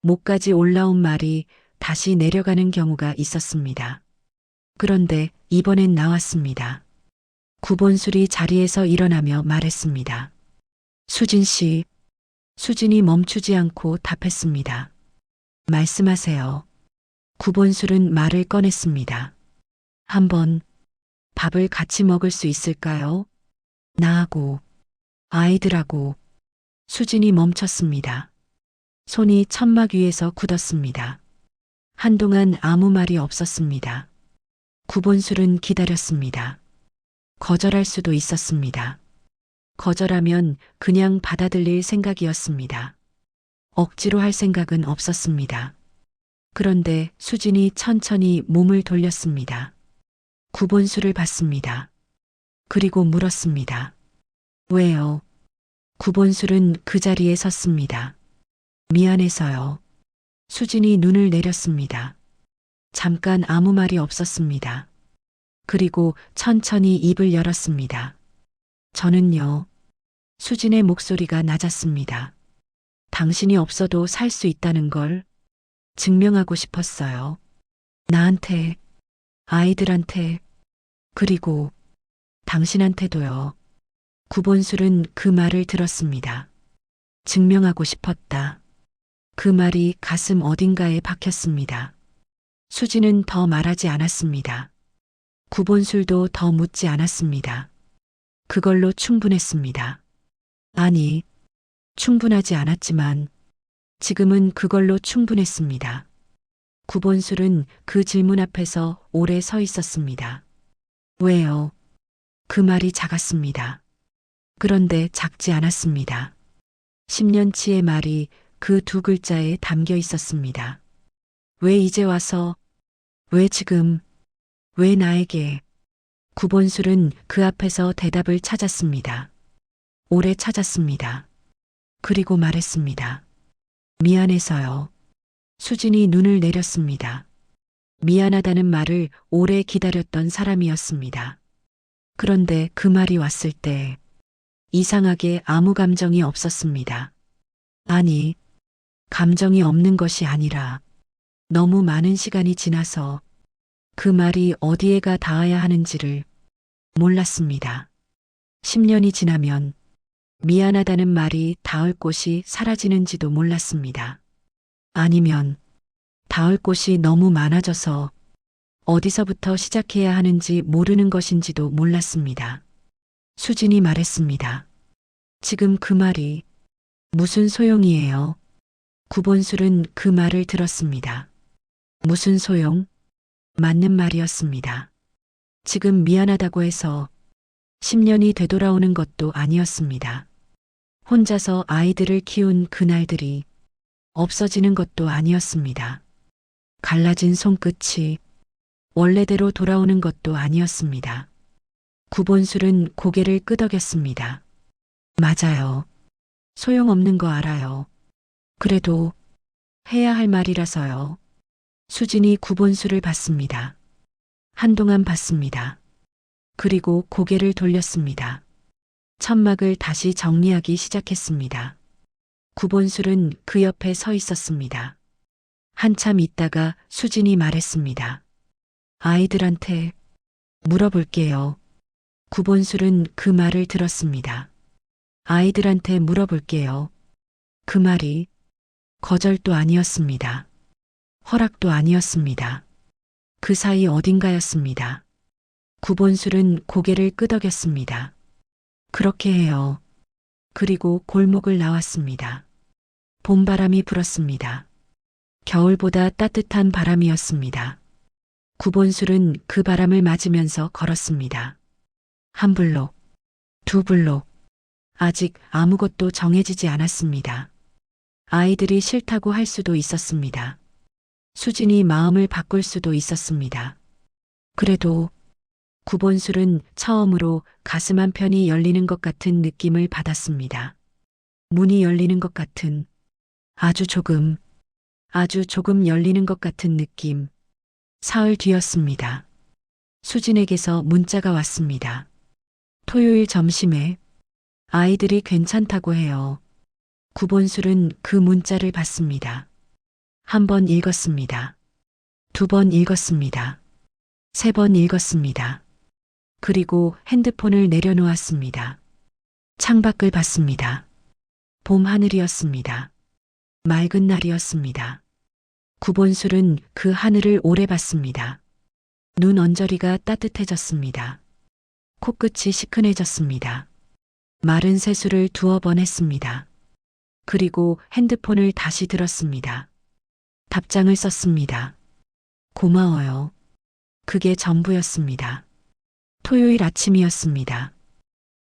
목까지 올라온 말이 다시 내려가는 경우가 있었습니다. 그런데 이번엔 나왔습니다. 구본술이 자리에서 일어나며 말했습니다. 수진 씨. 수진이 멈추지 않고 답했습니다. 말씀하세요. 구본술은 말을 꺼냈습니다. 한번 밥을 같이 먹을 수 있을까요? 나하고 아이들하고. 수진이 멈췄습니다. 손이 천막 위에서 굳었습니다. 한동안 아무 말이 없었습니다. 구본술은 기다렸습니다. 거절할 수도 있었습니다. 거절하면 그냥 받아들일 생각이었습니다. 억지로 할 생각은 없었습니다. 그런데 수진이 천천히 몸을 돌렸습니다. 구본술을 봤습니다. 그리고 물었습니다. 왜요? 구본술은 그 자리에 섰습니다. 미안해서요. 수진이 눈을 내렸습니다. 잠깐 아무 말이 없었습니다. 그리고 천천히 입을 열었습니다. 저는요. 수진의 목소리가 낮았습니다. 당신이 없어도 살 수 있다는 걸 증명하고 싶었어요. 나한테, 아이들한테, 그리고 당신한테도요. 구본술은 그 말을 들었습니다. 증명하고 싶었다. 그 말이 가슴 어딘가에 박혔습니다. 수진은 더 말하지 않았습니다. 구본술도 더 묻지 않았습니다. 그걸로 충분했습니다. 아니, 충분하지 않았지만 지금은 그걸로 충분했습니다. 구본술은 그 질문 앞에서 오래 서 있었습니다. 왜요? 그 말이 작았습니다. 그런데 작지 않았습니다. 10년치의 말이 그 두 글자에 담겨 있었습니다. 왜 이제 와서, 왜 지금, 왜 나에게? 구본술은 그 앞에서 대답을 찾았습니다. 오래 찾았습니다. 그리고 말했습니다. 미안해서요. 수진이 눈을 내렸습니다. 미안하다는 말을 오래 기다렸던 사람이었습니다. 그런데 그 말이 왔을 때 이상하게 아무 감정이 없었습니다. 아니, 감정이 없는 것이 아니라 너무 많은 시간이 지나서 그 말이 어디에가 닿아야 하는지를 몰랐습니다. 10년이 지나면 미안하다는 말이 닿을 곳이 사라지는지도 몰랐습니다. 아니면 닿을 곳이 너무 많아져서 어디서부터 시작해야 하는지 모르는 것인지도 몰랐습니다. 수진이 말했습니다. 지금 그 말이 무슨 소용이에요? 구본술은 그 말을 들었습니다. 무슨 소용? 맞는 말이었습니다. 지금 미안하다고 해서 10년이 되돌아오는 것도 아니었습니다. 혼자서 아이들을 키운 그날들이 없어지는 것도 아니었습니다. 갈라진 손끝이 원래대로 돌아오는 것도 아니었습니다. 구본술은 고개를 끄덕였습니다. 맞아요. 소용없는 거 알아요. 그래도 해야 할 말이라서요. 수진이 구본술을 봤습니다. 한동안 봤습니다. 그리고 고개를 돌렸습니다. 천막을 다시 정리하기 시작했습니다. 구본술은 그 옆에 서 있었습니다. 한참 있다가 수진이 말했습니다. 아이들한테 물어볼게요. 구본술은 그 말을 들었습니다. 아이들한테 물어볼게요. 그 말이 거절도 아니었습니다. 허락도 아니었습니다. 그 사이 어딘가였습니다. 구본술은 고개를 끄덕였습니다. 그렇게 해요. 그리고 골목을 나왔습니다. 봄바람이 불었습니다. 겨울보다 따뜻한 바람이었습니다. 구본술은 그 바람을 맞으면서 걸었습니다. 한 블록, 두 블록. 아직 아무것도 정해지지 않았습니다. 아이들이 싫다고 할 수도 있었습니다. 수진이 마음을 바꿀 수도 있었습니다. 그래도 구본술은 처음으로 가슴 한편이 열리는 것 같은 느낌을 받았습니다. 문이 열리는 것 같은, 아주 조금 열리는 것 같은 느낌. 사흘 뒤였습니다. 수진에게서 문자가 왔습니다. 토요일 점심에 아이들이 괜찮다고 해요. 구본술은 그 문자를 받습니다. 한 번 읽었습니다. 두 번 읽었습니다. 세 번 읽었습니다. 그리고 핸드폰을 내려놓았습니다. 창밖을 봤습니다. 봄 하늘이었습니다. 맑은 날이었습니다. 구본술은 그 하늘을 오래 봤습니다. 눈 언저리가 따뜻해졌습니다. 코끝이 시큰해졌습니다. 마른 세수를 두어 번 했습니다. 그리고 핸드폰을 다시 들었습니다. 답장을 썼습니다. 고마워요. 그게 전부였습니다. 토요일 아침이었습니다.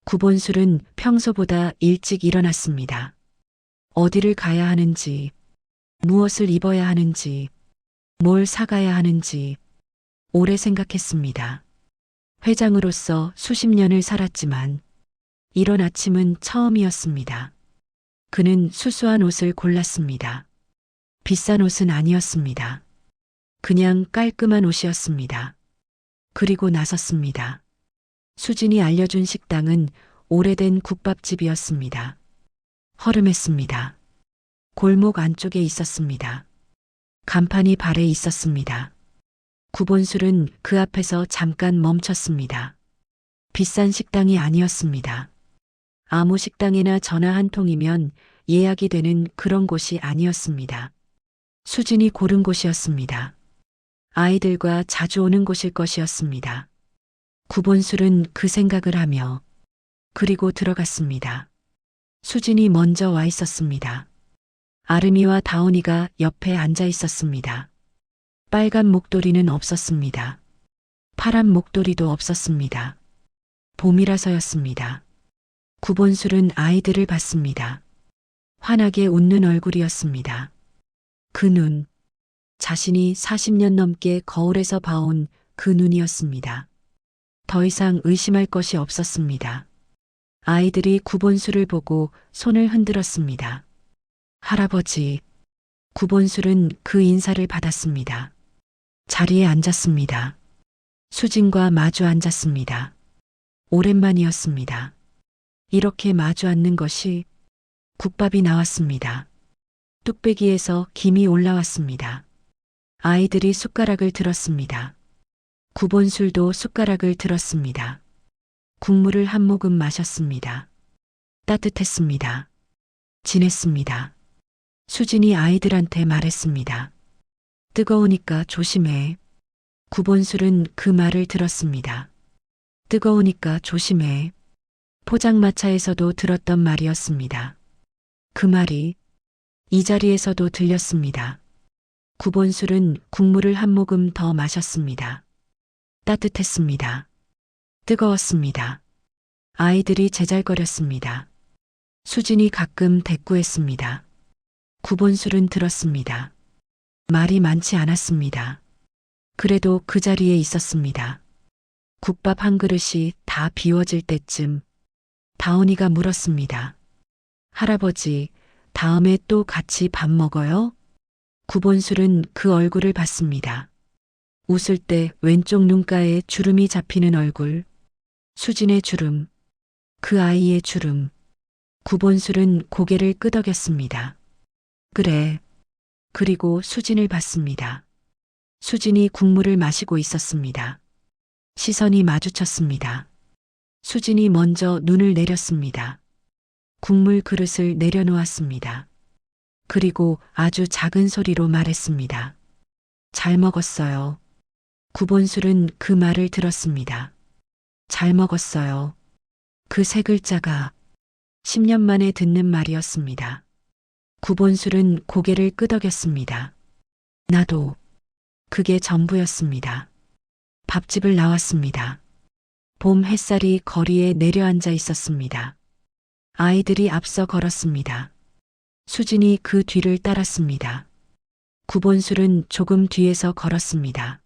구본술은 평소보다 일찍 일어났습니다. 어디를 가야 하는지, 무엇을 입어야 하는지, 뭘 사가야 하는지 오래 생각했습니다. 회장으로서 수십 년을 살았지만 이런 아침은 처음이었습니다. 그는 수수한 옷을 골랐습니다. 비싼 옷은 아니었습니다. 그냥 깔끔한 옷이었습니다. 그리고 나섰습니다. 수진이 알려준 식당은 오래된 국밥집이었습니다. 허름했습니다. 골목 안쪽에 있었습니다. 간판이 발에 있었습니다. 구본술은 그 앞에서 잠깐 멈췄습니다. 비싼 식당이 아니었습니다. 아무 식당이나 전화 한 통이면 예약이 되는 그런 곳이 아니었습니다. 수진이 고른 곳이었습니다. 아이들과 자주 오는 곳일 것이었습니다. 구본술은 그 생각을 하며 그리고 들어갔습니다. 수진이 먼저 와 있었습니다. 아름이와 다온이가 옆에 앉아 있었습니다. 빨간 목도리는 없었습니다. 파란 목도리도 없었습니다. 봄이라서였습니다. 구본술은 아이들을 봤습니다. 환하게 웃는 얼굴이었습니다. 그 눈, 자신이 40년 넘게 거울에서 봐온 그 눈이었습니다. 더 이상 의심할 것이 없었습니다. 아이들이 구본술을 보고 손을 흔들었습니다. 할아버지, 구본술은 그 인사를 받았습니다. 자리에 앉았습니다. 수진과 마주 앉았습니다. 오랜만이었습니다. 이렇게 마주 앉는 것이 국밥이 나왔습니다. 뚝배기에서 김이 올라왔습니다. 아이들이 숟가락을 들었습니다. 구본술도 숟가락을 들었습니다. 국물을 한 모금 마셨습니다. 따뜻했습니다. 진했습니다. 수진이 아이들한테 말했습니다. 뜨거우니까 조심해. 구본술은 그 말을 들었습니다. 뜨거우니까 조심해. 포장마차에서도 들었던 말이었습니다. 그 말이 이 자리에서도 들렸습니다. 구본술은 국물을 한 모금 더 마셨습니다. 따뜻했습니다. 뜨거웠습니다. 아이들이 제잘거렸습니다. 수진이 가끔 대꾸했습니다. 구본술은 들었습니다. 말이 많지 않았습니다. 그래도 그 자리에 있었습니다. 국밥 한 그릇이 다 비워질 때쯤 다온이가 물었습니다. 할아버지, 다음에 또 같이 밥 먹어요? 구본술은 그 얼굴을 봤습니다. 웃을 때 왼쪽 눈가에 주름이 잡히는 얼굴, 수진의 주름, 그 아이의 주름. 구본술은 고개를 끄덕였습니다. 그래. 그리고 수진을 봤습니다. 수진이 국물을 마시고 있었습니다. 시선이 마주쳤습니다. 수진이 먼저 눈을 내렸습니다. 국물 그릇을 내려놓았습니다. 그리고 아주 작은 소리로 말했습니다. 잘 먹었어요. 구본술은 그 말을 들었습니다. 잘 먹었어요. 그 세 글자가 10년 만에 듣는 말이었습니다. 구본술은 고개를 끄덕였습니다. 나도 그게 전부였습니다. 밥집을 나왔습니다. 봄 햇살이 거리에 내려앉아 있었습니다. 아이들이 앞서 걸었습니다. 수진이 그 뒤를 따랐습니다. 구본술은 조금 뒤에서 걸었습니다.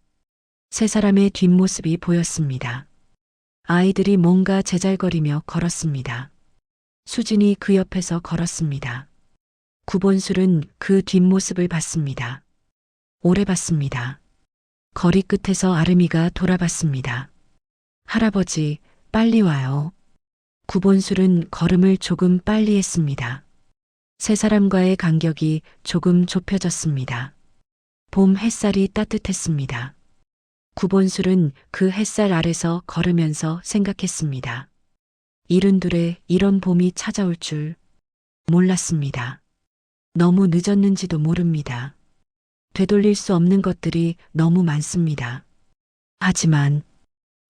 세 사람의 뒷모습이 보였습니다. 아이들이 뭔가 제잘거리며 걸었습니다. 수진이 그 옆에서 걸었습니다. 구본술은 그 뒷모습을 봤습니다. 오래 봤습니다. 거리 끝에서 아름이가 돌아봤습니다. 할아버지, 빨리 와요. 구본술은 걸음을 조금 빨리 했습니다. 세 사람과의 간격이 조금 좁혀졌습니다. 봄 햇살이 따뜻했습니다. 구본술은 그 햇살 아래서 걸으면서 생각했습니다. 이른둘에 이런 봄이 찾아올 줄 몰랐습니다. 너무 늦었는지도 모릅니다. 되돌릴 수 없는 것들이 너무 많습니다. 하지만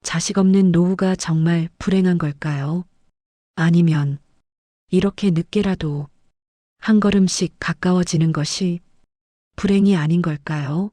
자식 없는 노후가 정말 불행한 걸까요? 아니면 이렇게 늦게라도 한 걸음씩 가까워지는 것이 불행이 아닌 걸까요?